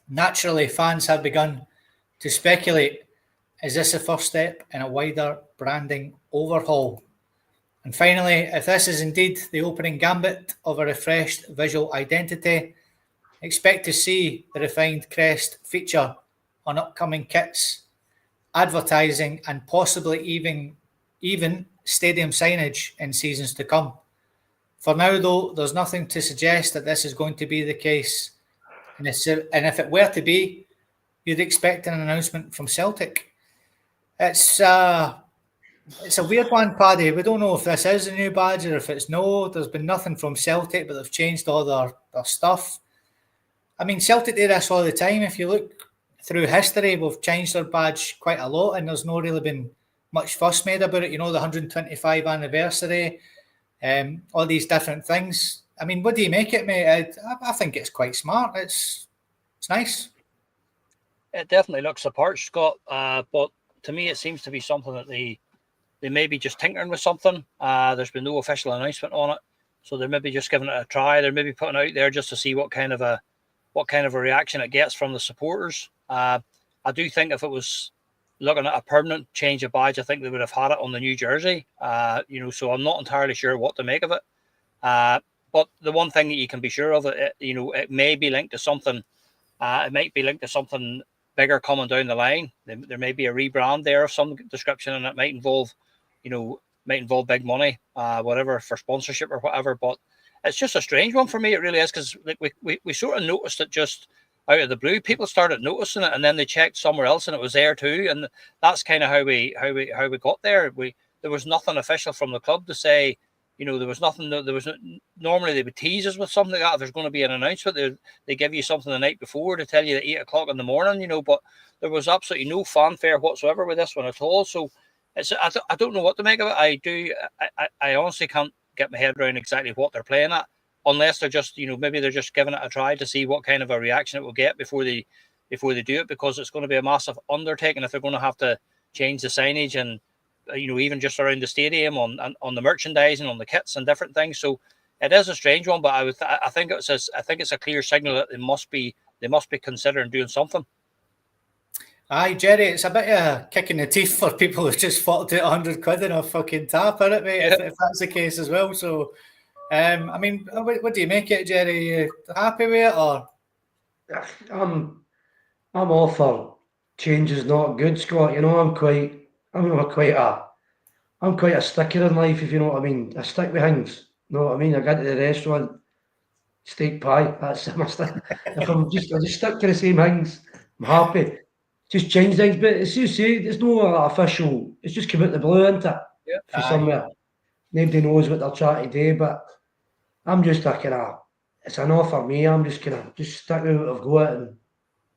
Naturally, fans have begun to speculate, is this the first step in a wider branding overhaul? And finally, if this is indeed the opening gambit of a refreshed visual identity, expect to see the refined crest feature on upcoming kits, advertising, and possibly even stadium signage in seasons to come. For now, though, there's nothing to suggest that this is going to be the case. And if it were to be, you'd expect an announcement from Celtic. It's a weird one, Paddy. We don't know if this is a new badge or if it's no. There's been nothing from Celtic, but they've changed all their stuff. I mean, Celtic do this all the time. If you look through history, we've changed their badge quite a lot, and there's not really been much fuss made about it. You know, the 125 anniversary, all these different things. I mean, what do you make it, mate? I think it's quite smart. It's nice. It definitely looks the part, Scott. But to me, it seems to be something that they may be just tinkering with something. There's been no official announcement on it, so they're maybe just giving it a try. They're maybe putting it out there just to see what kind of a reaction it gets from the supporters. I do think if it was looking at a permanent change of badge, I think they would have had it on the new jersey. So I'm not entirely sure what to make of it. But the one thing that you can be sure of, it may be linked to something. It might be linked to something bigger coming down the line. There may be a rebrand there of some description, and it might involve big money, whatever, for sponsorship or whatever. But it's just a strange one for me. It really is, because we sort of noticed it just out of the blue. People started noticing it, and then they checked somewhere else, and it was there too. And that's kind of how we got there. There was nothing official from the club to say. There was nothing. Normally they would tease us with something like that. If there's going to be an announcement, they give you something the night before to tell you at 8 o'clock in the morning. But there was absolutely no fanfare whatsoever with this one at all. So I don't know what to make of it. I honestly can't get my head around exactly what they're playing at, unless they're just maybe they're just giving it a try to see what kind of a reaction it will get before they do it, because it's going to be a massive undertaking if they're going to have to change the signage and even just around the stadium on the merchandising, on the kits and different things. So it is a strange one, but I think it's a clear signal that they must be considering doing something. Aye, Jerry, it's a bit of a kick in the teeth for people who just forked out 100 quid in a fucking tap, isn't it, mate? Yeah. If that's the case as well. So, I mean, what do you make it, Jerry? You happy with it, or? I'm all for change is not good, Scott. I'm quite a sticker in life, if you know what I mean. I stick with things. You know what I mean? I go to the restaurant, steak pie. That's my stick. I just stick to the same things. I'm happy. Just change things, but as you say, there's no official. It's just come out the blue, isn't it? Yeah. For somewhere. Nobody knows what they're trying to do, but I'm just it's an offer me. I'm just gonna stick with what I've got and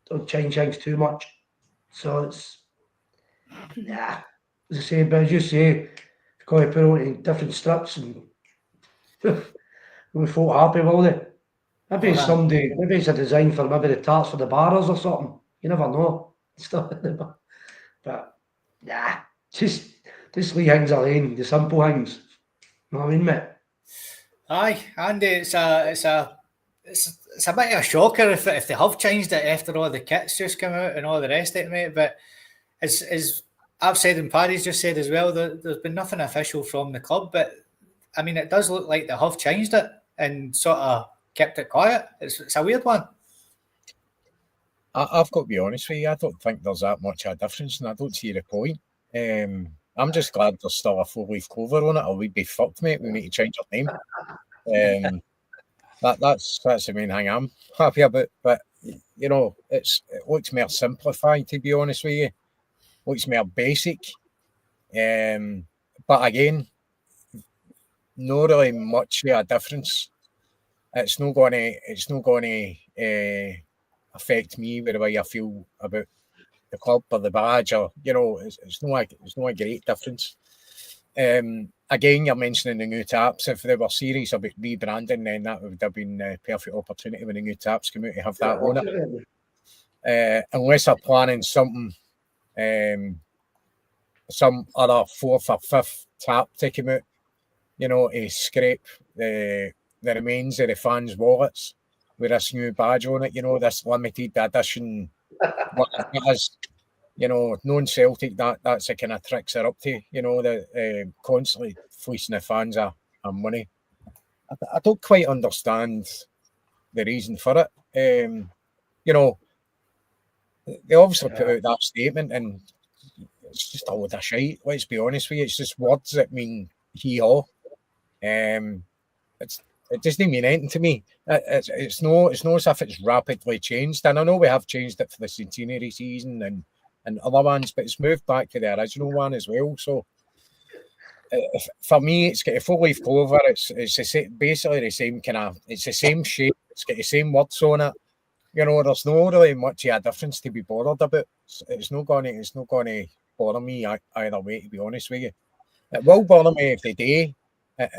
don't change things too much. So it's as I say, but as you say, you've got to put it in different strips and we folk happy with it. Maybe it's a design for maybe the tarts for the bars or something. You never know. Stuff at the bar. But just leave things alone, the simple things. You know what I mean, mate? Aye, Andy, it's a bit of a shocker if they have changed it after all the kits just come out and all the rest of it, mate. But as I've said and Paddy's just said as well, there's been nothing official from the club. But I mean, it does look like they have changed it and sort of kept it quiet. It's a weird one. I've got to be honest with you, I don't think there's that much of a difference, and I don't see the point. I'm just glad there's still a 4-leaf Clover on it, or we'd be fucked, mate. We need to change our name. That's the main thing I'm happy about. But it looks more simplified, to be honest with you. Looks more basic. But again, not really much of a difference. It's not going to affect me with the way I feel about the club or the badge, or it's not a great difference. Again, you're mentioning the new taps. If they were serious about rebranding, then that would have been a perfect opportunity when the new taps come out to have that on it. Unless they're planning something, some other 4th or 5th tap to come out, to scrape the remains of the fans' wallets with this new badge on it, this limited edition. Non-Celtic, that's the kind of tricks they're up to, the constantly fleecing the fans of money. I don't quite understand the reason for it. They obviously put out that statement, and it's just a load of shite, let's be honest with you. It's just words that mean hee-haw. It doesn't mean anything to me. It's no as if it's rapidly changed. And I know we have changed it for the centenary season and other ones, but it's moved back to the original one as well. So for me, it's got a 4-leaf Clover. It's basically the same it's the same shape. It's got the same words on it. There's no really much of a difference to be bothered about. It's not going to bother me either way, to be honest with you. It will bother me if they do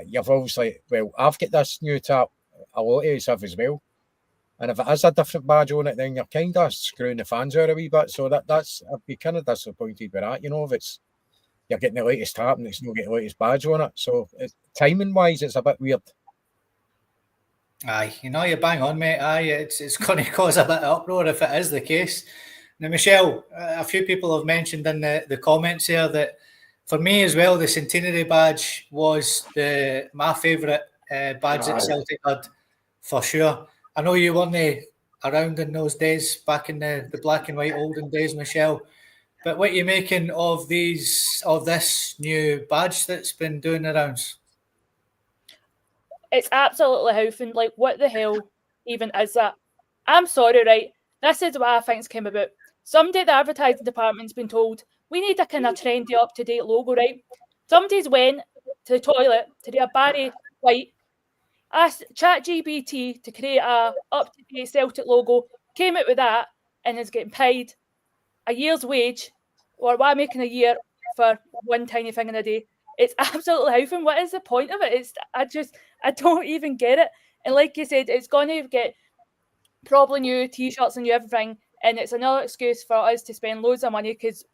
you've obviously, well, I've got this new tap, a lot of us have as well. And if it is a different badge on it, then you're kind of screwing the fans out a wee bit. So that's I'd be kind of disappointed with that. If it's you're getting the latest tap and it's not getting the latest badge on it. So timing wise, it's a bit weird. Aye, you're bang on, mate. Aye, it's going to cause a bit of uproar if it is the case. Now, Michelle, a few people have mentioned in the comments here that for me as well, the centenary badge was my favourite badge that Celtic had, for sure. I know you weren't around in those days, back in the black and white olden days, Michelle. But what are you making of this new badge that's been doing the rounds? It's absolutely hoofing. Like, what the hell even is that? I'm sorry, right? This is what I think's came about. Somebody at the advertising department's been told, we need a kind of trendy, up-to-date logo, right? Somebody's went to the toilet to do a Barry White, asked ChatGPT to create a up-to-date Celtic logo, came out with that, and is getting paid a year's wage, or what I'm making a year for one tiny thing in a day. It's absolutely hoofing. What is the point of it? I don't even get it. And like you said, it's going to get probably new T-shirts and new everything, and it's another excuse for us to spend loads of money because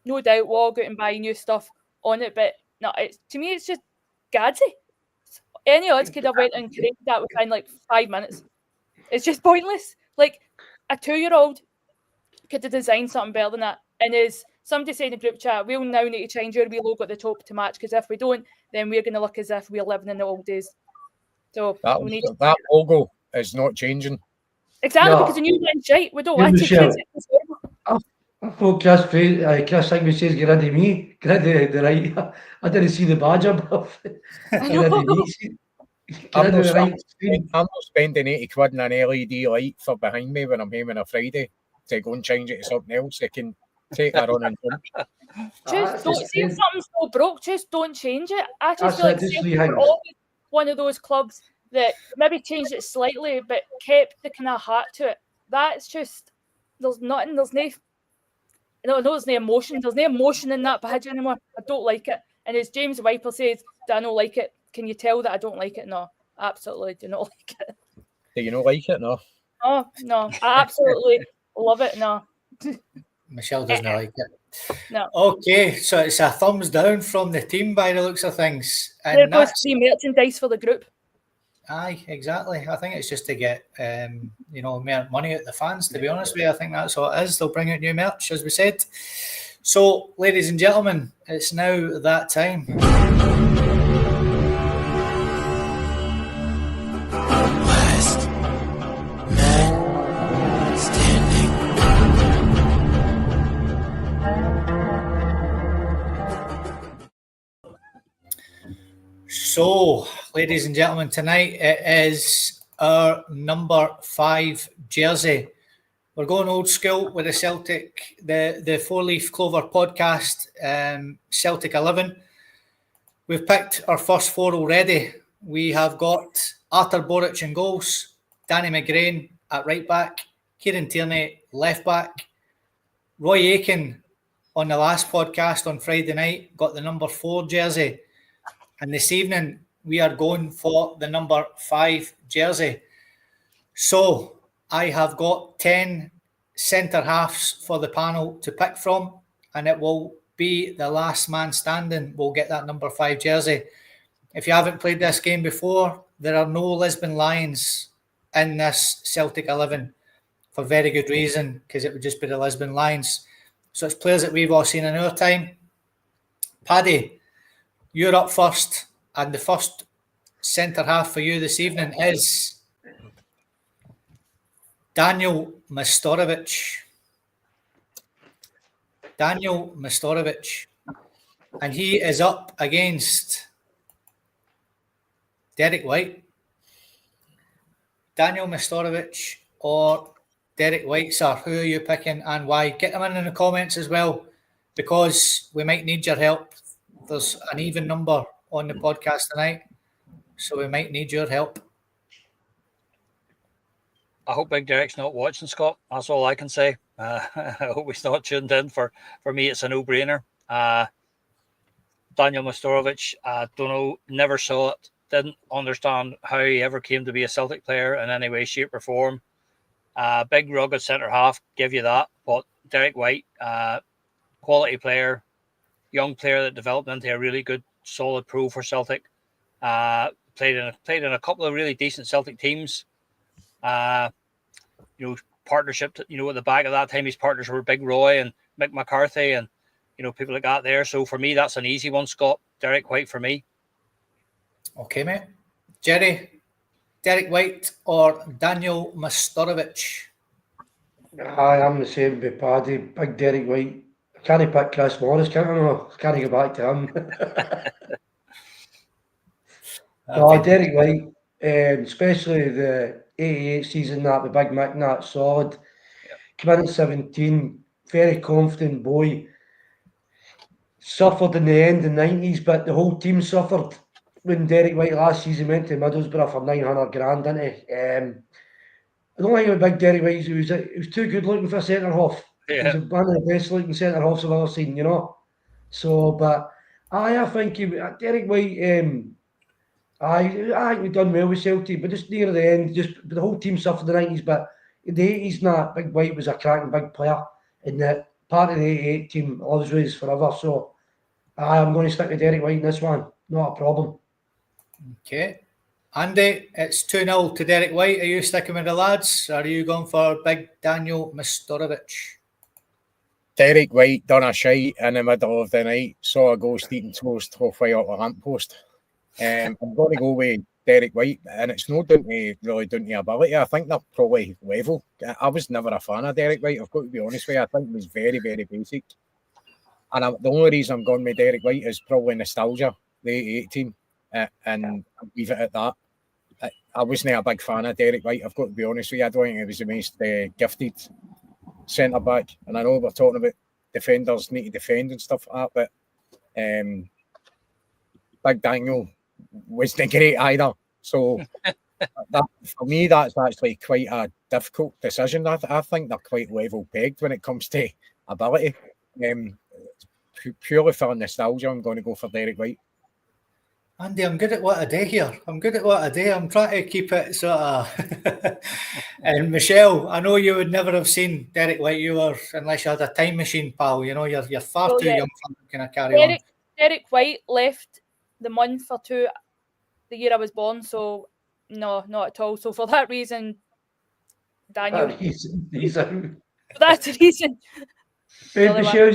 no doubt we'll all go out and buy new stuff on it. But no, to me, it's just gadsy. Any odds could have went and created that within like 5 minutes. It's just pointless. Like a 2-year-old could have designed something better than that. And as somebody said in the group chat, we'll now need to change our wee logo at the top to match, because if we don't, then we're going to look as if we're living in the old days. So that logo is not changing. Exactly, because the new one's shite. We don't want to. I thought Chris Higby says get rid of me, get rid of the right. I didn't see the badge above. I'm not spending 80 quid in an LED light for behind me when I'm home on a Friday to go and change it to something else. They can take a run and jump. Just don't see if something's so broke, just don't change it. I just feel like we're always one of those clubs that maybe changed it slightly but kept the kind of heart to it. That's just, there's no emotion. There's no emotion in that badge anymore. I don't like it. And as James Wiper says, I don't like it. Can you tell that I don't like it? No, absolutely do not like it. Do you not like it? No. Oh, no, I absolutely love it. No. Michelle doesn't like it. No. Okay, so it's a thumbs down from the team by the looks of things. And there goes free merchandise for the group. Aye, exactly. I think it's just to get more money out the fans, to be honest with you. I think that's what it is. They'll bring out new merch, as we said. So, ladies and gentlemen, it's now that time. Last man standing. So, ladies and gentlemen, tonight it is our number 5 jersey. We're going old school with the Celtic, the 4-Leaf Clover podcast, Celtic 11. We've picked our first 4 already. We have got Arthur Boric in goals, Danny McGrain at right back, Kieran Tierney left back, Roy Aitken on the last podcast on Friday night got the number 4 jersey. And this evening, we are going for the number 5 jersey. So, I have got 10 centre-halves for the panel to pick from, and it will be the last man standing will get that number 5 jersey. If you haven't played this game before, there are no Lisbon Lions in this Celtic 11 for very good reason, because it would just be the Lisbon Lions. So, it's players that we've all seen in our time. Paddy, you're up first, and the first centre-half for you this evening is Daniel Mestorovic. Daniel Mestorovic. And he is up against Derek White. Daniel Mestorovic or Derek White, sir. Who are you picking and why? Get them in the comments as well, because we might need your help. There's an even number on the podcast tonight, so we might need your help. I hope Big Derek's not watching, Scott. That's all I can say. I hope he's not tuned in. For me, it's a no-brainer. Daniel Mastorovic, don't know, never saw it, didn't understand how he ever came to be a Celtic player in any way, shape, or form. Big, rugged centre half, give you that. But Derek White, quality player, young player that developed into a really good, solid pro for Celtic. Played in a couple of really decent Celtic teams. Partnership. At the back of that time, his partners were Big Roy and Mick McCarthy, and people like that there. So for me, that's an easy one, Scott. Derek White for me. Okay, mate. Jerry, Derek White or Daniel Mastorovic? I am the same with Paddy. Big Derek White. I can't pick Chris Morris, can't I? No, I can't go back to him. No, Derek White, especially the 88 season, that with Big Mick, that solid. Came in at 17, very confident boy. Suffered in the end in the 90s, but the whole team suffered when Derek White last season went to Middlesbrough for 900 grand, didn't he? I don't think with Big Derek White, he was too good looking for a centre half. Yeah. He's one of the best looking centre halves I've ever seen, So, but I think Derek White, I think we've done well with Celtic, but just near the end, the whole team suffered in the 90s, but in the 80s, Big White was a cracking big player, and that part of the 88 team always was forever. So I'm going to stick with Derek White in this one, not a problem. Okay. Andy, it's 2-0 to Derek White. Are you sticking with the lads? Or are you going for Big Daniel Mastorovic? Derek White done a shite in the middle of the night, saw a ghost eating toast halfway up a lamppost. I'm going to go with Derek White, and it's not really down to ability. I think they're probably level. I was never a fan of Derek White, I've got to be honest with you. I think he was very, very basic. And the only reason I'm going with Derek White is probably nostalgia, the 88 team, and I'll leave it at that. I wasn't a big fan of Derek White, I've got to be honest with you. I don't think he was the most gifted centre-back. And I know we're talking about defenders need to defend and stuff like that, but Big Daniel wasn't great either. So for me, that's actually quite a difficult decision. I think they're quite level pegged when it comes to ability. Purely for nostalgia, I'm going to go for Derek White. Andy, I'm good at what I do here. I'm trying to keep it sort of... And Michelle, I know you would never have seen Derek White, unless you had a time machine, pal. You're far too young for that kind of carry on. Derek White left the month or two the year I was born, so no, not at all. So for that reason, Daniel. He's out. That's the reason. Michelle,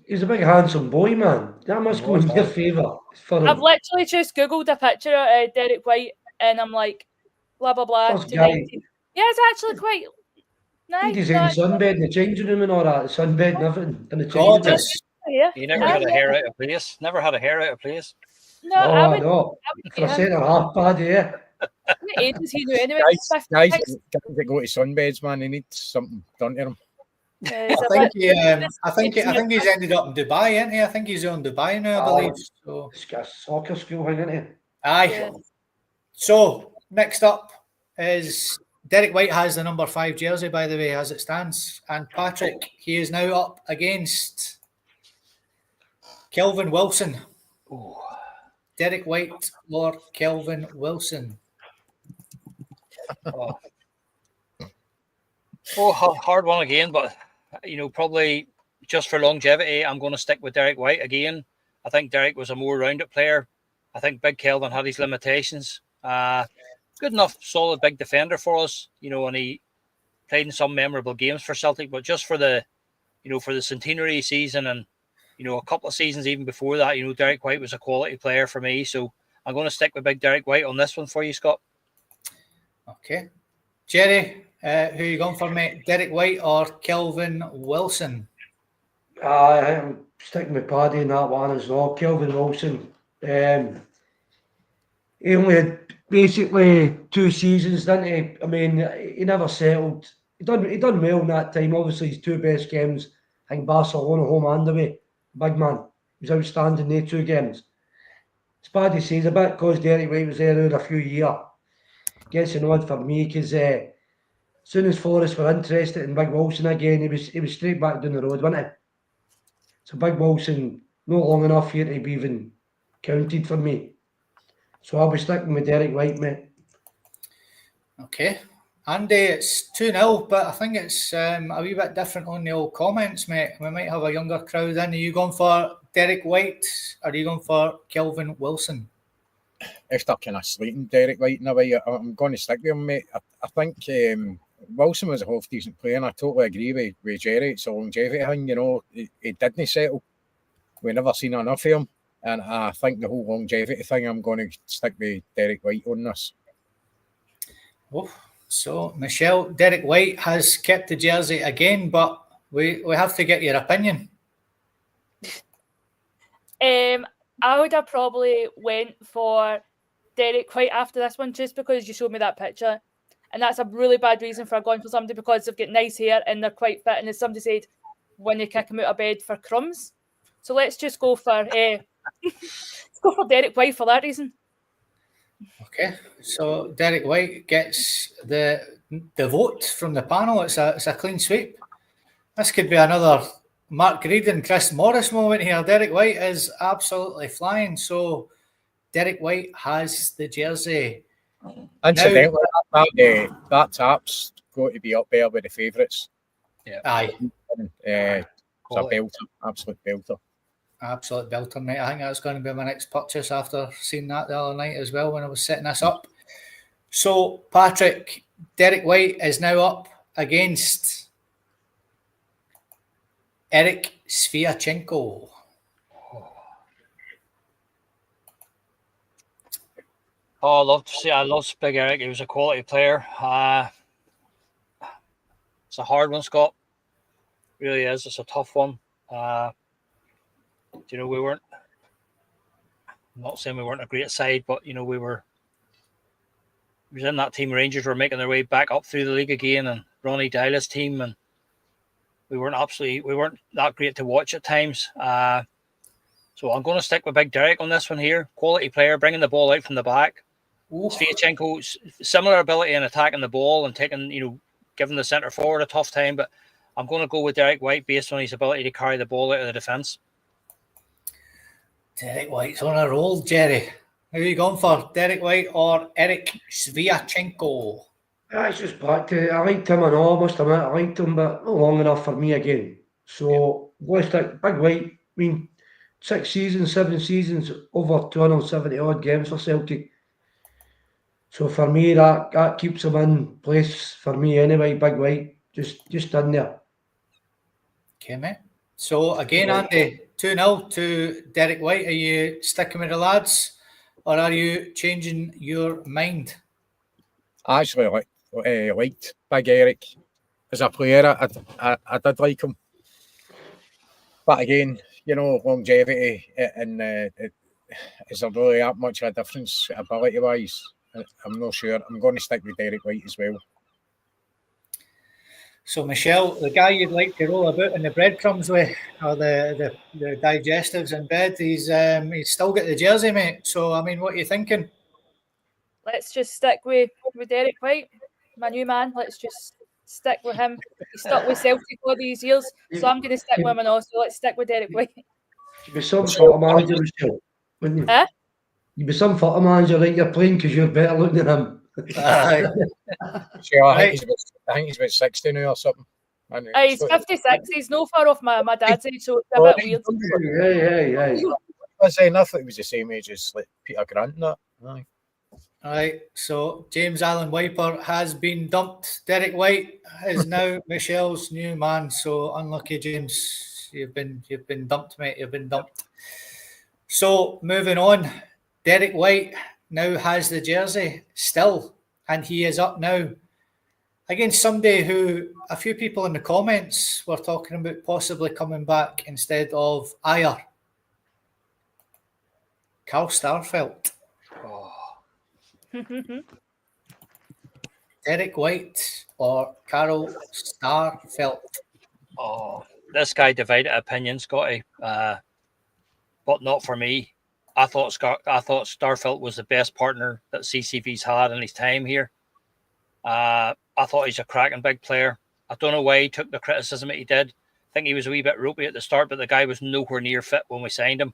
he's a big handsome boy, man. That must go in your favour. I've literally just Googled a picture of Derek White, and I'm like, blah blah blah. Yeah, it's actually quite nice. He's in the sunbed in the changing room and all that. The sunbed and everything. In the changing room. Yeah. He never had a hair out of place. No, I would for a centre half bad, yeah. What age is he now anyway? Guys that go to sunbeds, man, they need something done to them. I think he's ended up in Dubai, isn't he? I think he's on Dubai now, I believe. So he's got a soccer school, isn't he? Aye. Yeah. So next up is Derek White has the number 5 jersey, by the way, as it stands. And Patrick, he is now up against Kelvin Wilson. Ooh. Derek White or Kelvin Wilson? Hard one again, but probably just for longevity, I'm going to stick with Derek White again. I think Derek was a more rounded player. I think Big Kelvin had his limitations. Good enough, solid big defender for us, and he played in some memorable games for Celtic. But just for the centenary season and a couple of seasons even before that, Derek White was a quality player for me. So I'm going to stick with Big Derek White on this one for you, Scott. Okay, Jerry. Who are you going for, mate? Derek White or Kelvin Wilson? I'm sticking with Paddy in that one as well. Kelvin Wilson. He only had basically 2 seasons, didn't he? I mean, he never settled. He done well in that time. Obviously, his 2 best games, I think Barcelona home and away. Big man. He was outstanding in 2 games. As Paddy says, a bit because Derek White was there a few years. Gets an odd for me because as soon as Forrest were interested in Big Wilson again, he was straight back down the road, wasn't he? So Big Wilson, not long enough here to be even counted for me. So I'll be sticking with Derek White, mate. Okay. Andy, it's 2-0, but I think it's a wee bit different on the old comments, mate. We might have a younger crowd in. Are you going for Derek White or are you going for Kelvin Wilson? If they're kind of slating Derek White in a way, I'm going to stick with him, mate. I think Wilson was a half decent player, and I totally agree with Jerry. It's a longevity thing, you know. He didn't settle. We never seen enough of him, and I think the whole longevity thing, I'm going to stick with Derek White on this. Oh, so, Michelle, Derek White has kept the jersey again, but we have to get your opinion. I would have probably went for Derek White after this one, just because you showed me that picture. And that's a really bad reason for going for somebody, because they've got nice hair and they're quite fit. And as somebody said, when they kick him out of bed for crumbs. So let's just go for let's go for Derek White for that reason. Okay, so Derek White gets the vote from the panel. It's a clean sweep. This could be another Mark Reid and Chris Morris moment here. Derek White is absolutely flying. So Derek White has the jersey. Incidentally, that tap's got to be up there with the favourites. Yeah. Aye. It's a belter, absolute belter. Absolute belter, mate. I think that's going to be my next purchase after seeing that the other night as well when I was setting this up. So, Patrick, Derek White is now up against Eric Sviatchenko. Oh, I love Big Eric. He was a quality player. It's a hard one, Scott. It really is. It's a tough one. You know, I'm not saying we weren't a great side, but you know, we was in that team. Rangers were making their way back up through the league again, and Ronnie Dylas' team, and we weren't that great to watch at times. So I'm going to stick with Big Derek on this one here. Quality player, bringing the ball out from the back. Sviatchenko, similar ability in attacking the ball and giving the centre forward a tough time, but I'm going to go with Derek White based on his ability to carry the ball out of the defence. Derek White's on a roll, Jerry. Who are you going for, Derek White or Eric Sviatchenko? It's just back to, I liked him and all, I must admit, I liked him, but not long enough for me again. So, I'm going to stick Big White. I mean, 6 seasons, 7 seasons, over 270 odd games for Celtic. So for me, that keeps him in place for me anyway. Big White, just in there. Okay, mate. So again, Andy, 2-0 to Derek White. Are you sticking with the lads, or are you changing your mind? I actually liked Big Eric as a player. I did like him, but again, you know, longevity and is there really that much of a difference ability-wise? I'm not sure. I'm going to stick with Derek White as well. So, Michelle, the guy you'd like to roll about in the breadcrumbs with, or the digestives in bed, he's still got the jersey, mate. So, I mean, what are you thinking? Let's just stick with Derek White, my new man. Let's just stick with him. He's stuck with Celtic all these years, so I'm going to stick with him and also let's stick with Derek White. You'd be some sort of manager, Michelle, wouldn't you? Huh? You'd be some sort of manager that you're playing because you're better looking than him. Sure, I think he's about 60 now or something. He's 56. He's no far off my dad's age, so it's a bit weird. Yeah. I say nothing. He was the same age as like Peter Grant and that. Aye. All right, so James Allen Wiper has been dumped. Derek White is now Michelle's new man. So unlucky, James. You've been dumped, mate. You've been dumped. So moving on, Derek White now has the jersey still, and he is up now against somebody who a few people in the comments were talking about possibly coming back instead of Ayer. Carl Starfelt. Derek White or Carl Starfelt? Oh, this guy divided opinion, Scotty, but not for me. I thought Starfelt was the best partner that CCV's had in his time here. I thought he's a cracking big player. I don't know why he took the criticism that he did. I think he was a wee bit ropey at the start, but the guy was nowhere near fit when we signed him.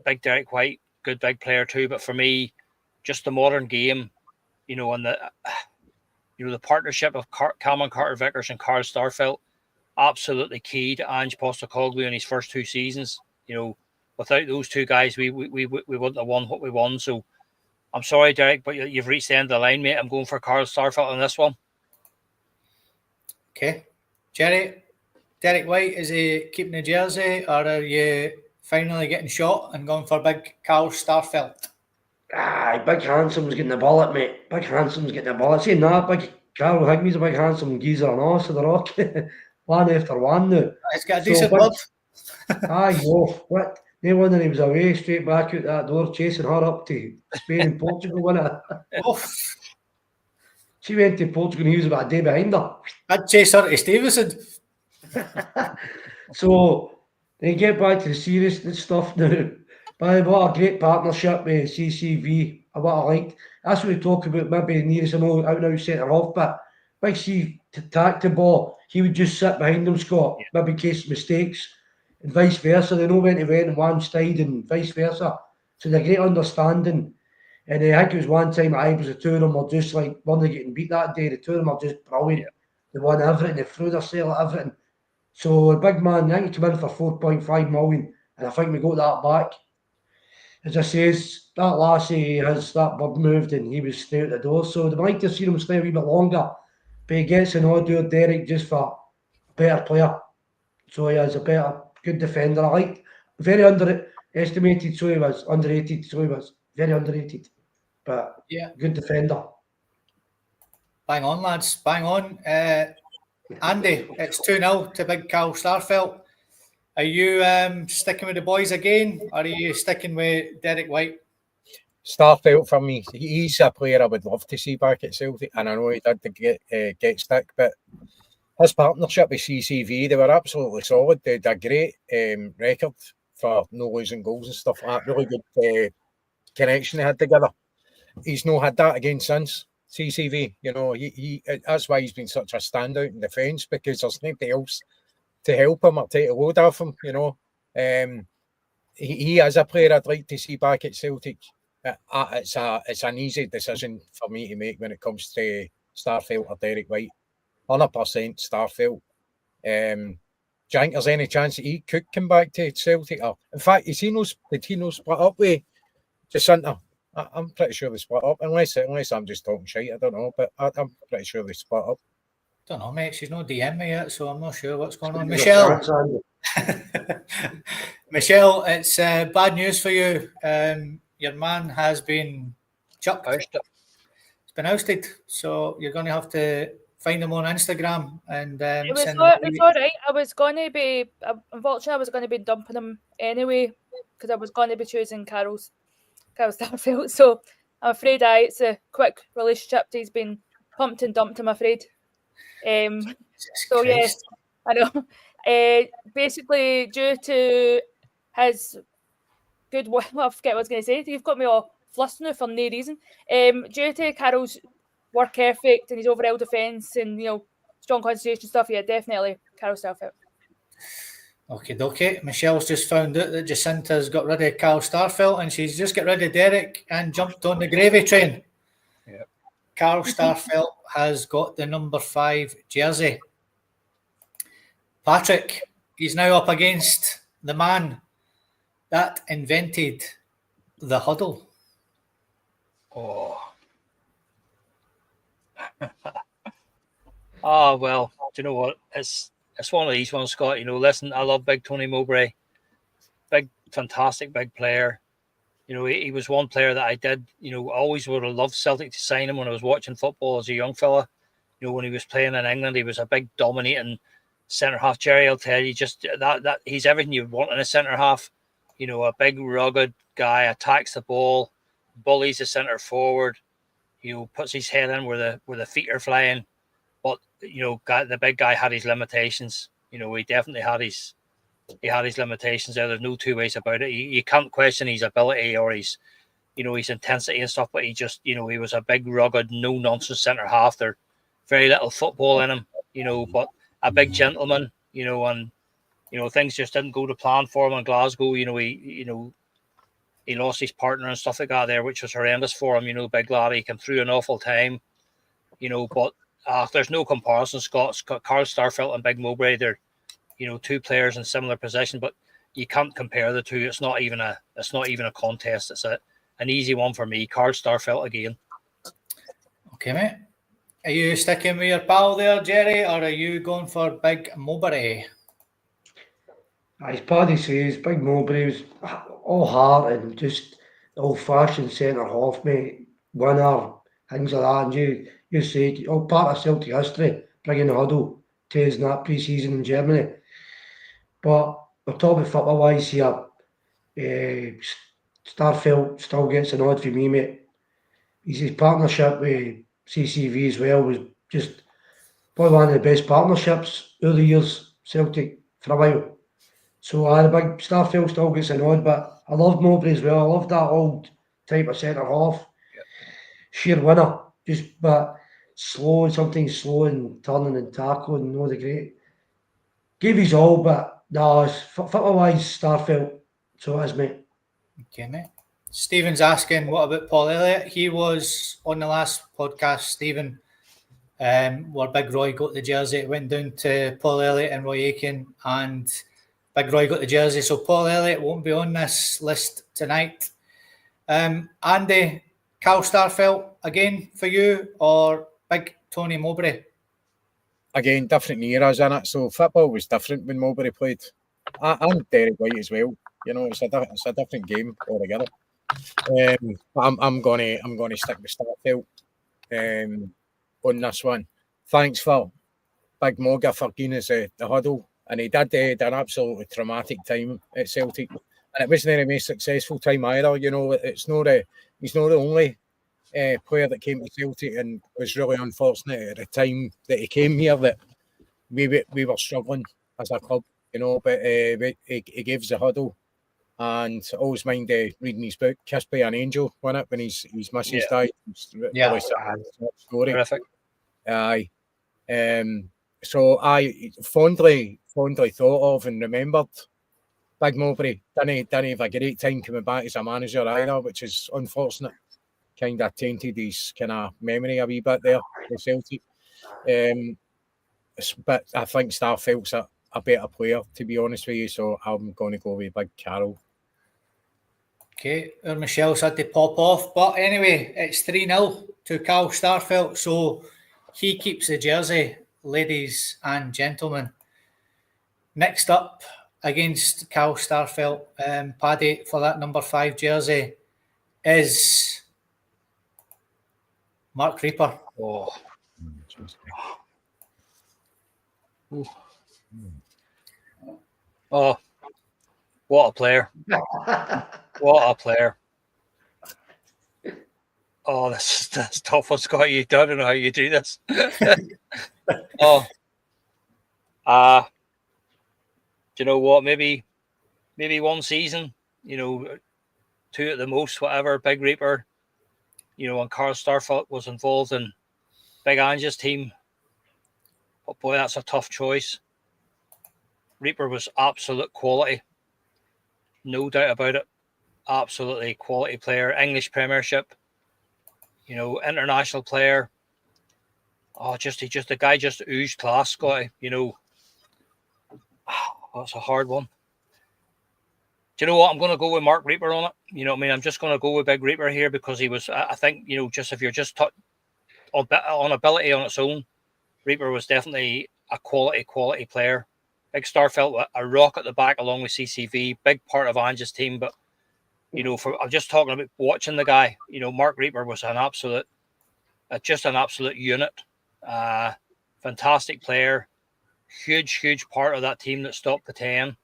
big Derek White, good big player too. But for me, just the modern game, and the partnership of Cameron Carter-Vickers and Carl Starfelt, absolutely key to Ange Postecoglou in his first 2 seasons. Without those 2 guys, we wouldn't have won what we won. So I'm sorry, Derek, but you've reached the end of the line, mate. I'm going for Carl Starfelt on this one. Okay. Jerry, Derek White, is he keeping the jersey, or are you finally getting shot and going for big Carl Starfelt? Aye, Big Handsome's getting the bullet, mate. Big Handsome's getting the bullet. Saying that, Big Carl Higby's a big handsome geezer and all, so the rock. One after one now. He's got a So decent big- love. Aye, what? No wonder he was away, straight back out that door, chasing her up to Spain and Portugal, wasn't it? Oof. She went to Portugal and he was about a day behind her. I'd chase her to Stevenson. So they get back to the serious stuff now. But what a great partnership with CCV. What I liked. That's what we talk about. Maybe nearest out and out centre half, but Big C to tack the ball, he would just sit behind him, Scott. Maybe case mistakes and vice versa. They know when to win on one side and vice versa. So they're great understanding. And I think it was one time I was the 2 of them were just like one of getting beat that day. The 2 of them are just brilliant. Yeah. They won everything. They threw their sail at everything. So the big man, I think he came in for 4.5 million, and I think we got that back. As I says, that lassie has that bird moved and he was straight out the door. So they'd like to see him stay a wee bit longer. But he gets an order, Derek, just for a better player. So he is a better, good defender. I liked, very underestimated, so he was, underrated, so he was, very underrated. But Yeah. good defender. Bang on, lads. Bang on. Andy, it's 2-0 to big Carl Starfelt. Are you sticking with the boys again, or are you sticking with Derek White? Starfelt for me. He's a player I would love to see back at Celtic, and I know he did get stick, but his partnership with CCV, they were absolutely solid. They had a great record for no losing goals and stuff like that. Really good connection they had together. He's not had that again since CCV. He that's why he's been such a standout in defence, because there's nobody else to help him or take a load off him. He is a player I'd like to see back at Celtic. It's an easy decision for me to make when it comes to Starfelt or Derek White. 100% Starfelt. Do you think there's any chance that he could come back to Celtic? Or, in fact, did he not split up with Jacinta? I'm pretty sure they split up, unless I'm just talking shite. I don't know, but I'm pretty sure they split up. Don't know, mate. She's not DM me yet, so I'm not sure what's going on. Michelle, Michelle, it's bad news for you. Your man has been chucked. Ousted. It's been ousted, so you're going to have to find him on Instagram and It was send all, him. it's all right. I was going to be, unfortunately, I was going to be dumping him anyway, because I was going to be choosing Carol Starfelt. So I'm afraid it's a quick relationship. He's been pumped and dumped, I'm afraid. So yes, I know. Basically, due to his good work, I forget what I was going to say. You've got me all flustered now for no reason. Due to Carol's work ethic and his overall defence and strong concentration stuff, yeah, definitely Carol Starfelt. Okay. Michelle's just found out that Jacinta's got rid of Carl Starfelt and she's just got rid of Derek and jumped on the gravy train. Yep. Carl Starfelt has got the number 5 jersey. Patrick, he's now up against the man that invented the huddle. Oh. Oh, well, do you know what? It's one of these ones, Scott. Listen, I love big Tony Mowbray. Big, fantastic, big player. He was one player that I did, always would have loved Celtic to sign him when I was watching football as a young fella. When he was playing in England, he was a big dominating centre half. Jerry, I'll tell you, just that he's everything you want in a centre half. A big rugged guy, attacks the ball, bullies the centre forward. Puts his head in where the feet are flying. But the big guy had his limitations. He definitely had his limitations there. There's no two ways about it. You can't question his ability or his intensity and stuff. But he just he was a big rugged, no nonsense centre half. There's very little football in him. But a big gentleman. And things just didn't go to plan for him in Glasgow. he lost his partner and stuff like that there, which was horrendous for him. Big lad, he came through an awful time. But there's no comparison. Scott, Carl Starfelt and Big Mowbray, they're two players in similar position, but you can't compare the two. It's not even a contest. It's an easy one for me. Carl Starfelt again. Okay, mate. Are you sticking with your pal there, Jerry, or are you going for Big Mowbray? As Paddy says, Big Mowbray was all heart and just old-fashioned centre half, mate. Winner, things like that. And you said, all part of Celtic history, bringing the huddle to us in that pre-season in Germany. But we're talking football-wise here. Starfelt still gets a nod for me, mate. His partnership with CCV as well was just probably one of the best partnerships over the years, Celtic, for a while. So the big Starfelt still gets a nod, but I loved Mowbray as well. I loved that old type of centre half. Yep. Sheer winner, but slow, sometimes slow and turning and tackling, the great. Gave his all, but no, football-wise, Starfelt. So it is, mate. Okay, mate. Stephen's asking, what about Paul Elliott? He was on the last podcast, Stephen, where Big Roy got the jersey. It went down to Paul Elliott and Roy Aitken, and Big Roy got the jersey. So Paul Elliott won't be on this list tonight. Andy, Carl Starfelt again for you, or Big Tony Mowbray? Again, different eras in it. So football was different when Mowbray played. And Derek White as well. It's a different game altogether. I'm gonna stick with Starfelt on this one. Thanks for Big Mogga for giving us the huddle, and he did an absolutely traumatic time at Celtic, and it wasn't the most successful time either. He's not the only player that came to Celtic, and was really unfortunate at the time that he came here that we were struggling as a club, but he gave us a huddle. And I always mind reading his book, Kissed by an Angel, when his missus died. Yeah. Really sad story. Terrific. Aye. So I fondly thought of and remembered Big Mowbray. Didn't have a great time coming back as a manager either, which is unfortunate. Kind of tainted his kind of memory a wee bit there with Celtic. But I think Starfelt's a better player, to be honest with you, so I'm going to go with Big Carroll. Okay, our Michelle's had to pop off, but anyway, it's 3-0 to Carl Starfelt, so he keeps the jersey, ladies and gentlemen. Next up against Carl Starfelt, Paddy, for that number 5 jersey is Mark Reaper. Oh, what a player. What a player. Oh, that's tough one, Scott. I don't know how you do this. Do you know what? Maybe one season, 2 at the most, whatever. Big Reaper, when Carl Starfelt was involved in Big Ange's team. But boy, that's a tough choice. Reaper was absolute quality. No doubt about it. Absolutely quality player. English Premiership. International player. Oh, the guy just oozed class, Scotty. That's a hard one. Do you know what? I'm going to go with Mark Reaper on it. You know what I mean? I'm just going to go with Big Reaper here because he was, I think, just if you're just on ability on its own, Reaper was definitely a quality player. Big Starfelt, a rock at the back along with CCV, big part of Ange's team. But, I'm just talking about watching the guy. Mark Reaper was just an absolute unit. Fantastic player. Huge part of that team that stopped the 10.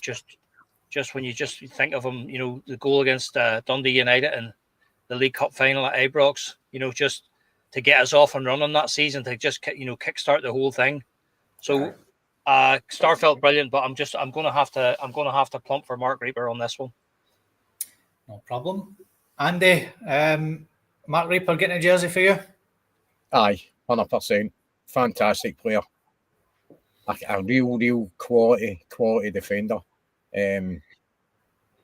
Just when you just think of him, the goal against Dundee United in the League Cup final at Ibrox, just to get us off and running that season, to just kickstart the whole thing. So Starfelt brilliant, but I'm gonna have to plump for Mark Reaper on this one. No problem. Andy, Mark Reaper getting a jersey for you? Aye, 100%. Fantastic player. A real quality defender.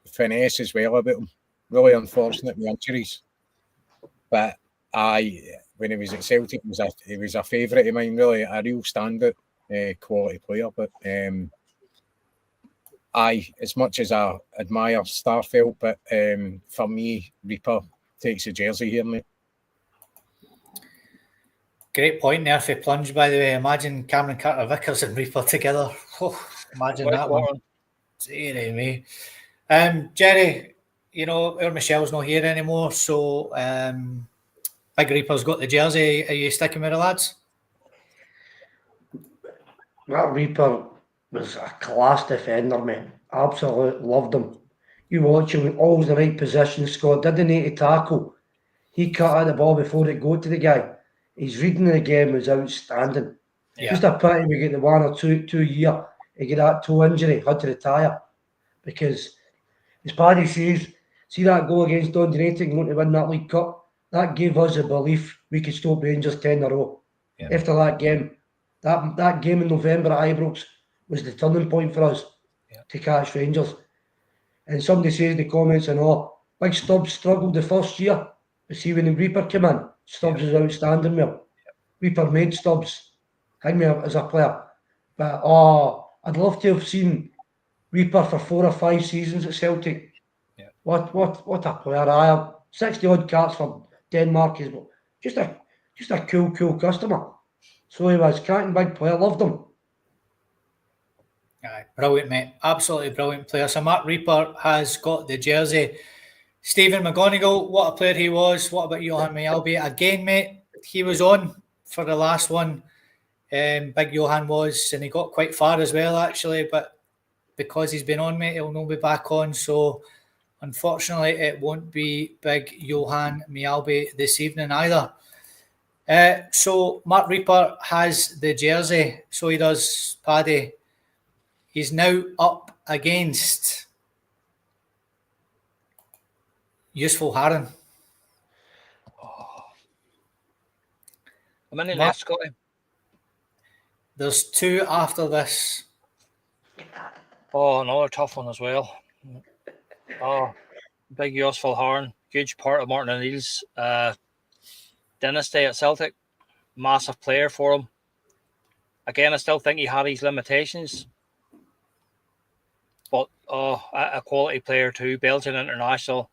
finesse as well about him. Really unfortunate with injuries. But when he was at Celtic, he was a favourite of mine, really, a real standout quality player. But as much as I admire Starfelt, but for me, Reaper takes the jersey here, mate. Great point there for plunge, by the way. Imagine Cameron Carter-Vickers and Reaper together. Oh, imagine that one. Deary me. Jerry, you know, our Michelle's not here anymore, so Big Reaper's got the jersey. Are you sticking with the lads? That Reaper was a class defender, man. Absolutely loved him. You watch him, always the right position, Scott. Didn't need to tackle. He cut out the ball before it got to the guy. His reading of the game was outstanding. Yeah. Just a pity we get the 1 or 2 year. He get that toe injury, had to retire. Because, as Paddy says, see that goal against Dundee going to win that League Cup? That gave us a belief we could stop Rangers 10 in a row. Yeah. After that game, that game in November at Ibrox was the turning point for us to catch Rangers. And somebody says in the comments, Big Stubbs struggled the first year. But see, when the Reaper came in, Stubbs was outstanding well. Reaper made Stubbs hang me up as a player. But I'd love to have seen Reaper for 4 or 5 seasons at Celtic. Yeah. What a player I am. 60 odd caps for Denmark is just a cool customer. So he was cracking big player, loved him. Aye, brilliant, mate. Absolutely brilliant player. So Mark Reaper has got the jersey. Stephen McGonigal, what a player he was. What about Johan Mjällby? Again, mate, he was on for the last one. Big Johan was, and he got quite far as well, actually. But because he's been on, mate, he'll not be back on. So unfortunately, it won't be Big Johan Mjällby this evening either. So Mark Reaper has the jersey. So he does, Paddy. He's now up against Useful Haran. How many left, Scotty? There's 2 after this. Oh, another tough one as well. Oh, Big Useful Haran, huge part of Martin O'Neill's dynasty at Celtic. Massive player for him. Again, I still think he had his limitations. But a quality player too. Belgian international.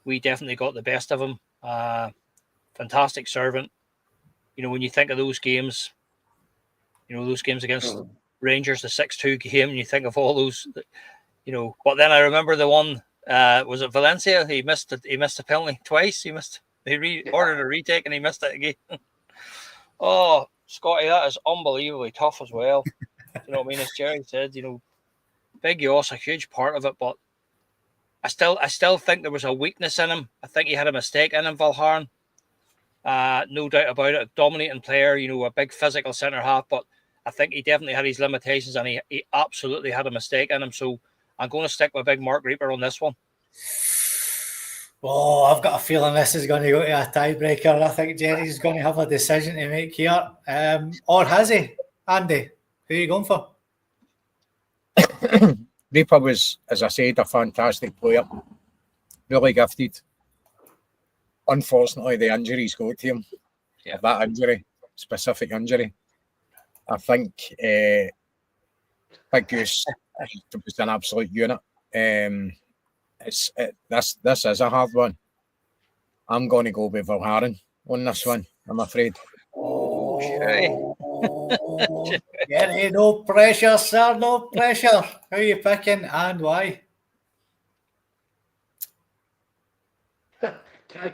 We definitely got the best of him. Fantastic servant. You know, when you think of those games, those games against Rangers, the 6-2 game, and you think of all those, But then I remember the one, was it Valencia? He missed a penalty twice. They ordered a retake and he missed it again. Oh, Scotty, that is unbelievably tough as well. You know what I mean? As Jerry said, Big Yoss, a huge part of it, but I still think there was a weakness in him. I think he had a mistake in him, Valharan. No doubt about it. A dominating player, a big physical centre half, but I think he definitely had his limitations and he absolutely had a mistake in him. So I'm going to stick with Big Mark Reaper on this one. Oh, I've got a feeling this is going to go to a tiebreaker. I think Jerry's going to have a decision to make here. Or has he? Andy, who are you going for? Reaper was, as I said, a fantastic player. Really gifted. Unfortunately, the injuries got to him. Yeah. That injury, specific injury. I think Big Goose was an absolute unit. This is a hard one. I'm going to go with Valharan on this one, I'm afraid. Oh, Jerry, no pressure, sir, no pressure. Who are you picking and why?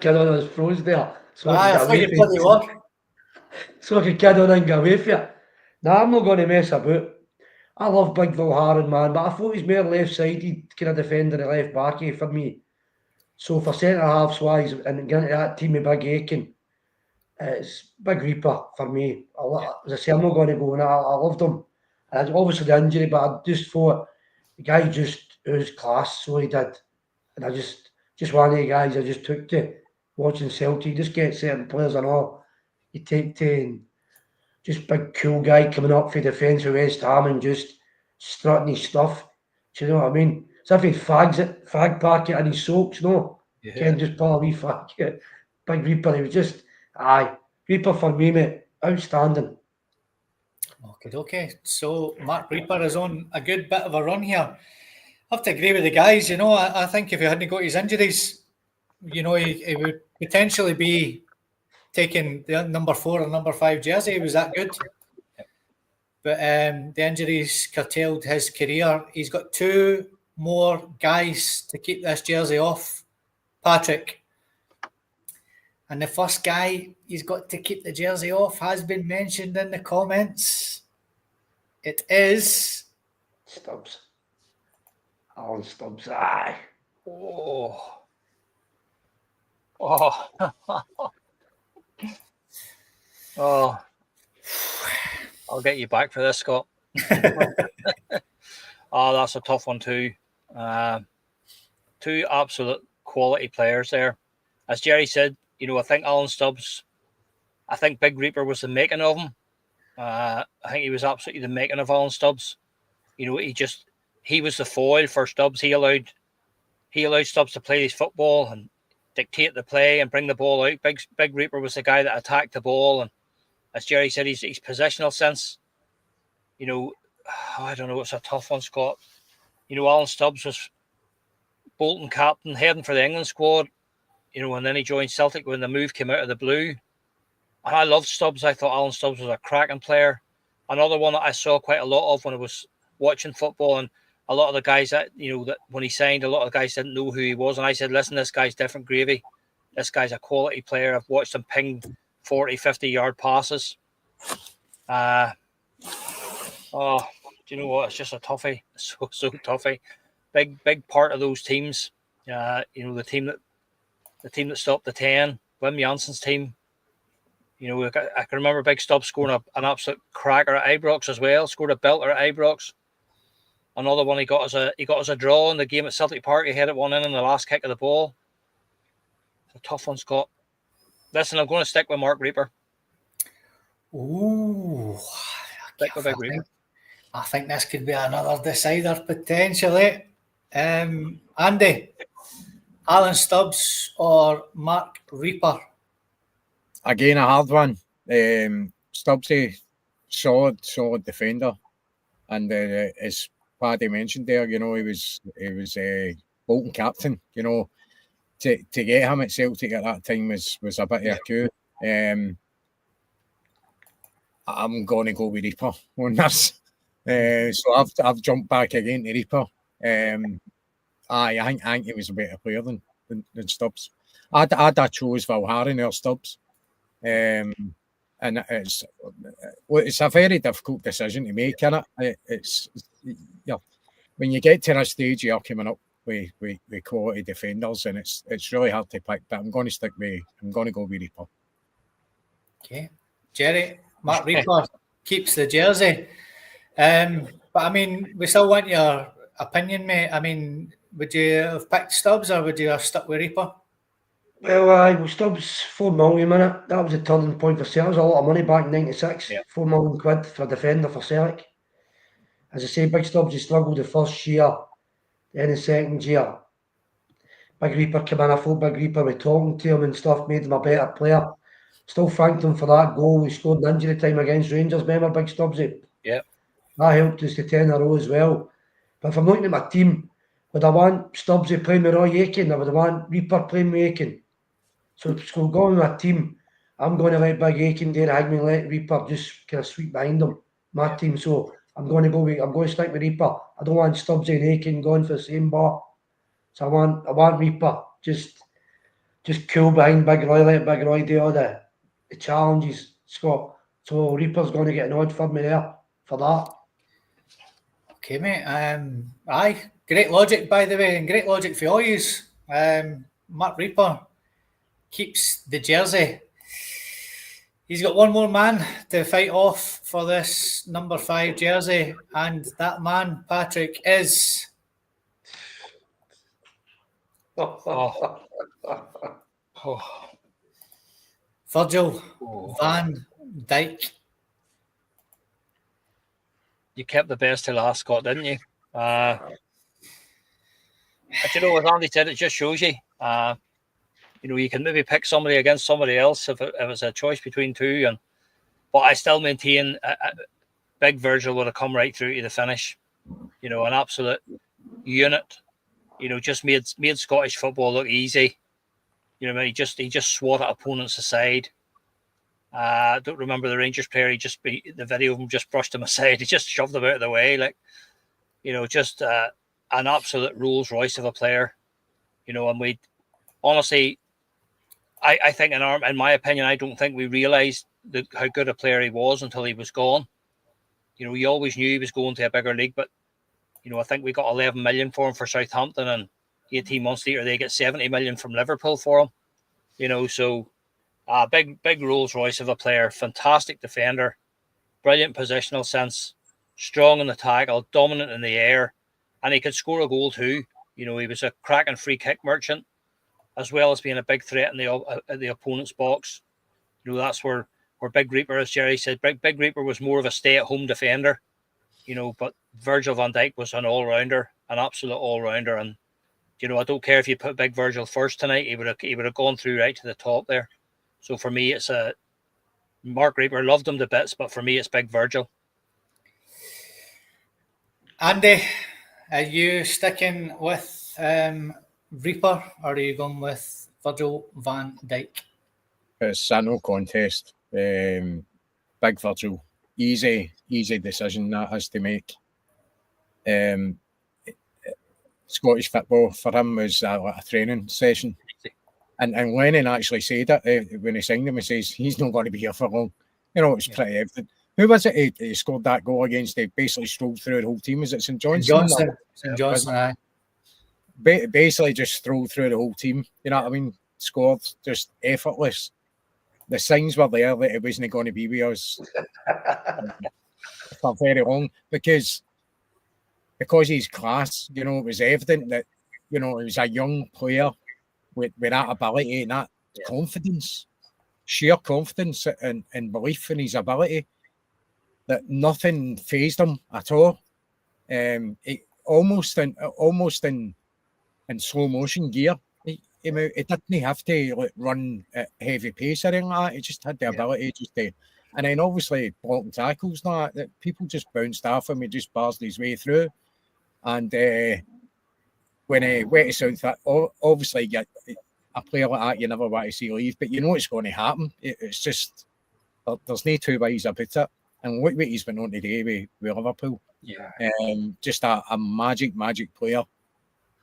Kid on his froze there. I thought you bloody were. So I could kid on and get away from you. Nah, I'm not going to mess about. I love Big Valharan, man, but I thought he's more left-sided kind of defender than left backy for me. So for centre-halves wise, and getting into that team with Big Aitken, it's Big Reaper for me. As I say, I'm not going to go on that. I loved him. And obviously the injury, but I just thought the guy just was class, so he did. And I just one of the guys I just took to watching Celtic. You just get certain players and all. You take to and just big cool guy coming up for defence with West Ham and just strutting his stuff. Do you know what I mean? So if he fag packet in his socks, no? Yeah. Ken just pull a wee fag. Big Reaper, he was just, Reaper for me, mate. Outstanding. Okay. So Mark Reaper is on a good bit of a run here. I have to agree with the guys. I think if he hadn't got his injuries, he would potentially be taking the number 4 and number 5 jersey. He was that good. But the injuries curtailed his career. He's got 2 more guys to keep this jersey off, Patrick. And the first guy he's got to keep the jersey off has been mentioned in the comments. It is Stubbs. Alan Stubbs, aye. Oh. Oh. I'll get you back for this, Scott. That's a tough one too. 2 absolute quality players there. As Jerry said, I think Alan Stubbs, I think Big Reaper was the making of him. I think he was absolutely the making of Alan Stubbs. He was the foil for Stubbs. He allowed Stubbs to play his football and dictate the play and bring the ball out. Big Reaper was the guy that attacked the ball, and as Jerry said, his positional sense. I don't know. It's a tough one, Scott. Alan Stubbs was Bolton captain, heading for the England squad. And then he joined Celtic when the move came out of the blue. And I loved Stubbs. I thought Alan Stubbs was a cracking player. Another one that I saw quite a lot of when I was watching football, and a lot of the guys that when he signed, a lot of guys didn't know who he was, and I said, listen, this guy's different gravy. This guy's a quality player. I've watched him ping 40, 50-yard passes. Do you know what? It's just a toughie. It's so toughie. Big part of those teams. The team that stopped the 10, Wim Janssen's team. I can remember Big Stubbs scoring an absolute cracker at Ibrox as well. Scored a belter at Ibrox. Another one he got as a draw in the game at Celtic Park. He headed one in the last kick of the ball. It's a tough one, Scott. Listen, I'm going to stick with Mark Reaper. Ooh. Stick with Big Reaper. I think this could be another decider potentially. Andy, Alan Stubbs or Mark Reaper? Again, a hard one. Stubbsy, solid defender, and as Paddy mentioned there, he was Bolton captain. To get him at Celtic at that time was a bit of a coup. I'm going to go with Reaper on this. So I've jumped back again to Reaper. I think he was a better player than Stubbs. I'd chose Valharin or Stubbs. And it's a very difficult decision to make, isn't it? It's when you get to this stage, you're coming up with quality defenders, and it's really hard to pick. But I'm going to go with Reaper. Okay, Jerry, Mark Reaper keeps the jersey. But I mean, we still want your opinion, mate. Would you have picked Stubbs or would you have stuck with Reaper? Well, Stubbs, 4 million, minute. That was a turning point for Celtic. It was a lot of money back in '96. Yeah. 4 million quid for a defender for Celtic. As I say, Big Stubbs, he struggled the first year, then the second year. Big Reaper came in. I thought Big Reaper was talking to him and stuff, made him a better player. Still thanked him for that goal. He scored in injury time against Rangers, remember, Big Stubbsy? Yeah. That helped us to 10 in a row as well. But if I'm looking at my team, would I want Stubbsy playing with Roy Aitken, or would I want Reaper playing with Aitken? So going with my team, I'm going to let Big Aitken do the hangman and let Reaper just kind of sweep behind him. My team, so I'm going to stick with Reaper. I don't want Stubbsy and Aitken going for the same bar. So I want Reaper just cool behind Big Roy, let Big Roy do all the challenges, Scott. So Reaper's going to get an odd for me there for that. Okay, mate. Aye, great logic, by the way, and great logic for all yous. Mark Reaper keeps the jersey. He's got one more man to fight off for this number 5 jersey, and that man, Patrick, is Virgil van Dijk. You kept the best till last, Scott, didn't you? But you know, as Andy said, it just shows you, you know, you can maybe pick somebody against somebody else if it's a choice between two. But I still maintain Big Virgil would have come right through to the finish. You know, an absolute unit. You know, just made Scottish football look easy. You know, he just swatted opponents aside. I don't remember the Rangers player. The video of him just brushed him aside. He just shoved him out of the way. Like, you know, just an absolute Rolls Royce of a player. You know, and we honestly, I think in my opinion, I don't think we realised how good a player he was until he was gone. You know, we always knew he was going to a bigger league, but you know, I think we got 11 million for him for Southampton, and 18 months later they get 70 million from Liverpool for him. You know, so big Rolls Royce of a player, fantastic defender, brilliant positional sense, strong in the tackle, dominant in the air, and he could score a goal too. You know, he was a cracking free kick merchant, as well as being a big threat in the opponent's box. You know, that's where Big Reaper, as Jerry said, Big Reaper was more of a stay-at-home defender. You know, but Virgil van Dijk was an all-rounder, an absolute all-rounder, and you know, I don't care if you put Big Virgil first tonight, he would have gone through right to the top there. So for me, it's Mark Reaper loved him to bits, but for me, it's Big Virgil. Andy, are you sticking with Reaper, or are you going with Virgil van Dijk? It's a no contest. Big Virgil, easy decision that has to make. Scottish football for him was like a training session, and Lennon actually said it when he signed him. He says he's not going to be here for long. You know, it was pretty evident. Who was it? He scored that goal against. He basically strolled through the whole team. Was it St Johnstone? St Johnstone, aye. Basically, just strolled through the whole team. You know what I mean? Scored just effortless. The signs were there that it wasn't going to be with us for very long because he's class. You know, it was evident that he was a young player with that ability and that confidence, sheer confidence and belief in his ability, that nothing fazed him at all. Almost in slow motion gear. He didn't have to run at heavy pace or anything like that. He just had the ability just to, and then obviously blocking tackles and that people just bounced off him. He just barsed his way through. And when he went to Southampton, obviously a player like that you never want to see leave, but you know it's going to happen. It's just there's no two ways about it. And look what he's been on today with Liverpool. Just a magic player,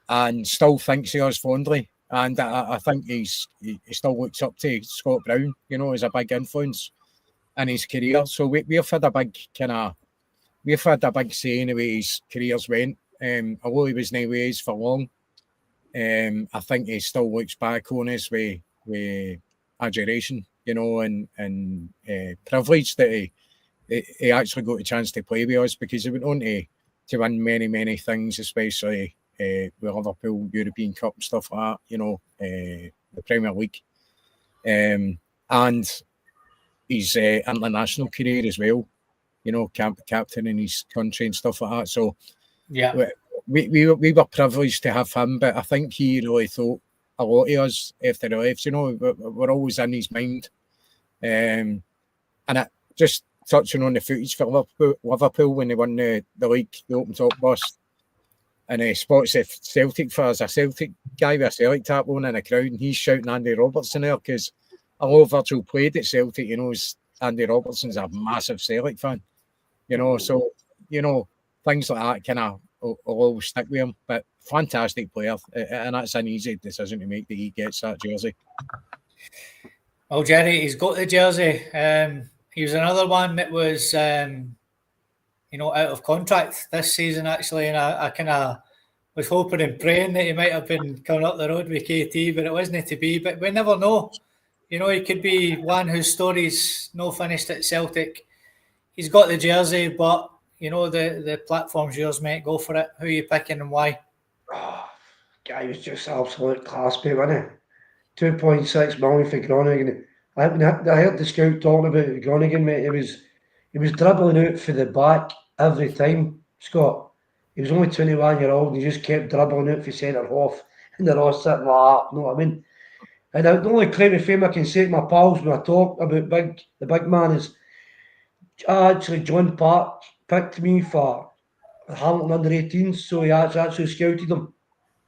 and still thinks of us fondly. And I think he still looks up to Scott Brown, you know, as a big influence in his career. So we've had a big say in the way his careers went. Although he was no ways for long, I think he still looks back on us with admiration, you know, and privilege that he actually got a chance to play with us, because he went on to win many things, especially with Liverpool, European Cup, stuff like that, you know, the Premier League, and his international career as well, you know, captain in his country and stuff like that. So we were privileged to have him, but I think he really thought a lot of us after he left. You know, we're always in his mind, and just touching on the footage for Liverpool when they won the league, the open top bus. And he spots the Celtic for us, a Celtic guy with a Celtic tap on in the crowd, and he's shouting Andy Robertson there, because although Virgil played at Celtic, you know, Andy Robertson's a massive Celtic fan, you know, so, you know, things like that kind of will always stick with him. But fantastic player, and that's an easy decision to make that he gets that jersey. Well, Jerry, he's got the jersey. He was another one that was, you know, out of contract this season, actually, and I kind of was hoping and praying that he might have been coming up the road with KT, but it wasn't to be. But we never know. You know, he could be one whose story's no finished at Celtic. He's got the jersey, but, you know, the platform's yours, mate. Go for it. Who are you picking and why? Oh, guy was just absolute class, mate, wasn't he? 2.6 million for Groningen. I heard the scout talking about Groningen, mate. He was dribbling out for the back every time, Scott. He was only 21-year-old, and he just kept dribbling out for centre half, and they're all sitting like that. You know what I mean? And the only claim to fame I can say to my pals when I talk about the big man is actually John Park picked me for Hamilton under 18s, so he actually scouted him.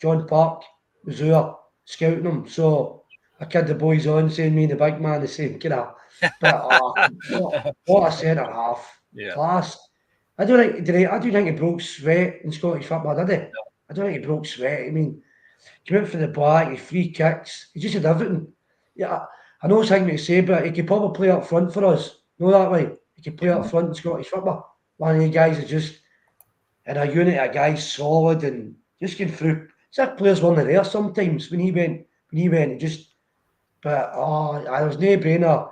John Park was there scouting him, so I kid the boys on saying me and the big man the same kind of. But what a centre half, Yeah. class. I don't think he broke sweat in Scottish football, did he? I don't think he broke sweat. I mean, came out for the black, he free kicks, he just had everything. Yeah, I know it's hard to say, but he could probably play up front for us. Know that way? He could play up front in Scottish football. One of the guys is just in a unit of guys solid and just getting through. It's like players weren't there sometimes when he went. It just, but there was no brainer.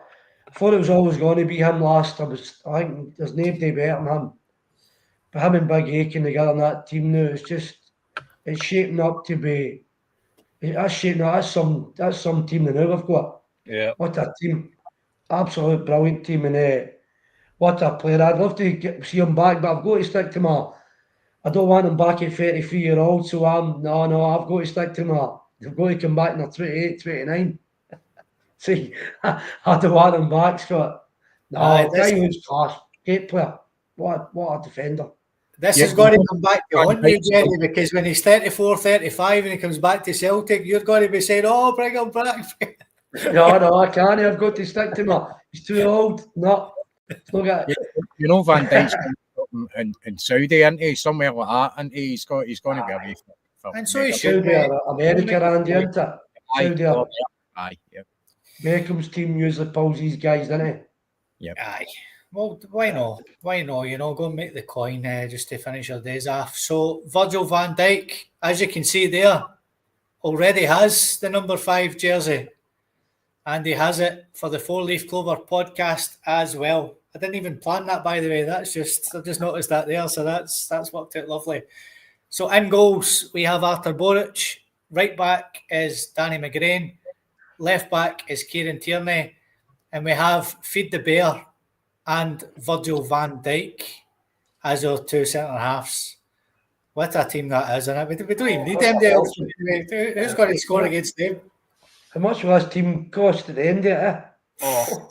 I thought it was always going to be him last. I think there's nobody better than him. But him and Big Aitken together in that team now, it's shaping up to be. That's shaping up. That's some team now we've got. Yeah. What a team! Absolute brilliant team, and what a player! I'd love to see him back, but I've got to stick to my. I don't want him back at 33-year-old, so I've got to stick to my. They've got to come back in 28, 29. See, I don't want him back, Scott. No, guy who's class, great player. What a defender. This is going to come back to haunt you, Jerry, because when he's 34, 35 and he comes back to Celtic, you're going to be saying, oh, bring him back. No, I can't. I've got to stick to my. He's too old. No, look at You know, Van Dijk's in Saudi, isn't he? Somewhere like that, and he's going to be away for And so he next- should Saudi, America, Andy, isn't it? Saudi. Aye, yeah. Beckham's team usually pulls these guys, doesn't he? Aye. Well, why not? Why not? You know, go and make the coin just to finish your days off. So Virgil van Dijk, as you can see there, already has the number 5 jersey. And he has it for the 4 Leaf Clover podcast as well. I didn't even plan that, by the way. I just noticed that there. So that's worked out lovely. So in goals, we have Arthur Boric. Right back is Danny McGrain. Left back is Kieran Tierney. And we have Feed the Bear and Virgil van Dijk as our 2 centre-halves. What a team that is, isn't it? We don't even need them else. Who's going to score against them? How much will this team cost at the end of it? Oh,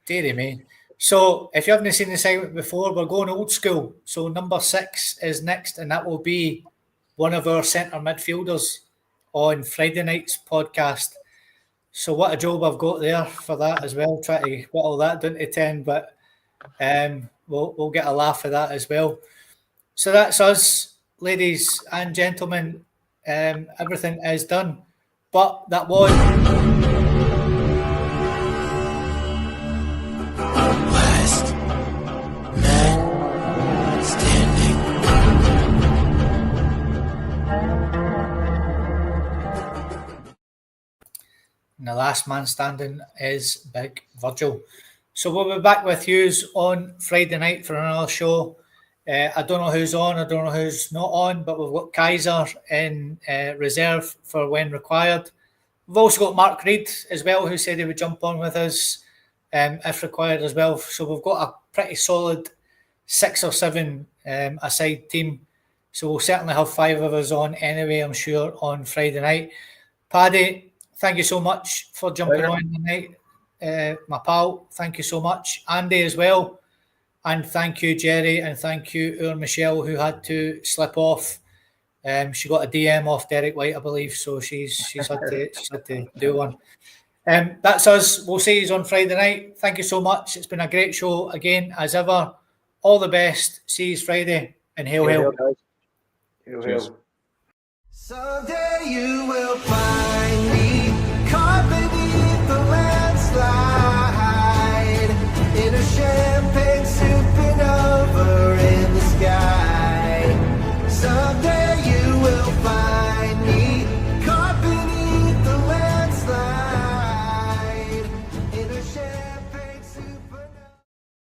dearie me. So, if you haven't seen the segment before, we're going old school. So, number 6 is next, and that will be one of our centre midfielders on Friday night's podcast. So, what a job I've got there for that as well. Try to whittle that down to 10, but we'll get a laugh at that as well. So, that's us, ladies and gentlemen. Everything is done. But that was... Last man standing. And the last man standing is Big Virgil. So we'll be back with you on Friday night for another show. I don't know who's on, I don't know who's not on, but we've got Kaiser in reserve for when required. We've also got Mark Reid as well, who said he would jump on with us if required as well. So we've got a pretty solid 6 or 7 aside team. So we'll certainly have 5 of us on anyway, I'm sure, on Friday night. Paddy, thank you so much for jumping on tonight. My pal, thank you so much. Andy as well. And thank you, Jerry, and thank you, our Michelle, who had to slip off. She got a DM off Derek White, I believe, so she's had to do one. That's us. We'll see you on Friday night. Thank you so much. It's been a great show again, as ever. All the best. See you Friday, and hail, hail. Cheers. Someday you will find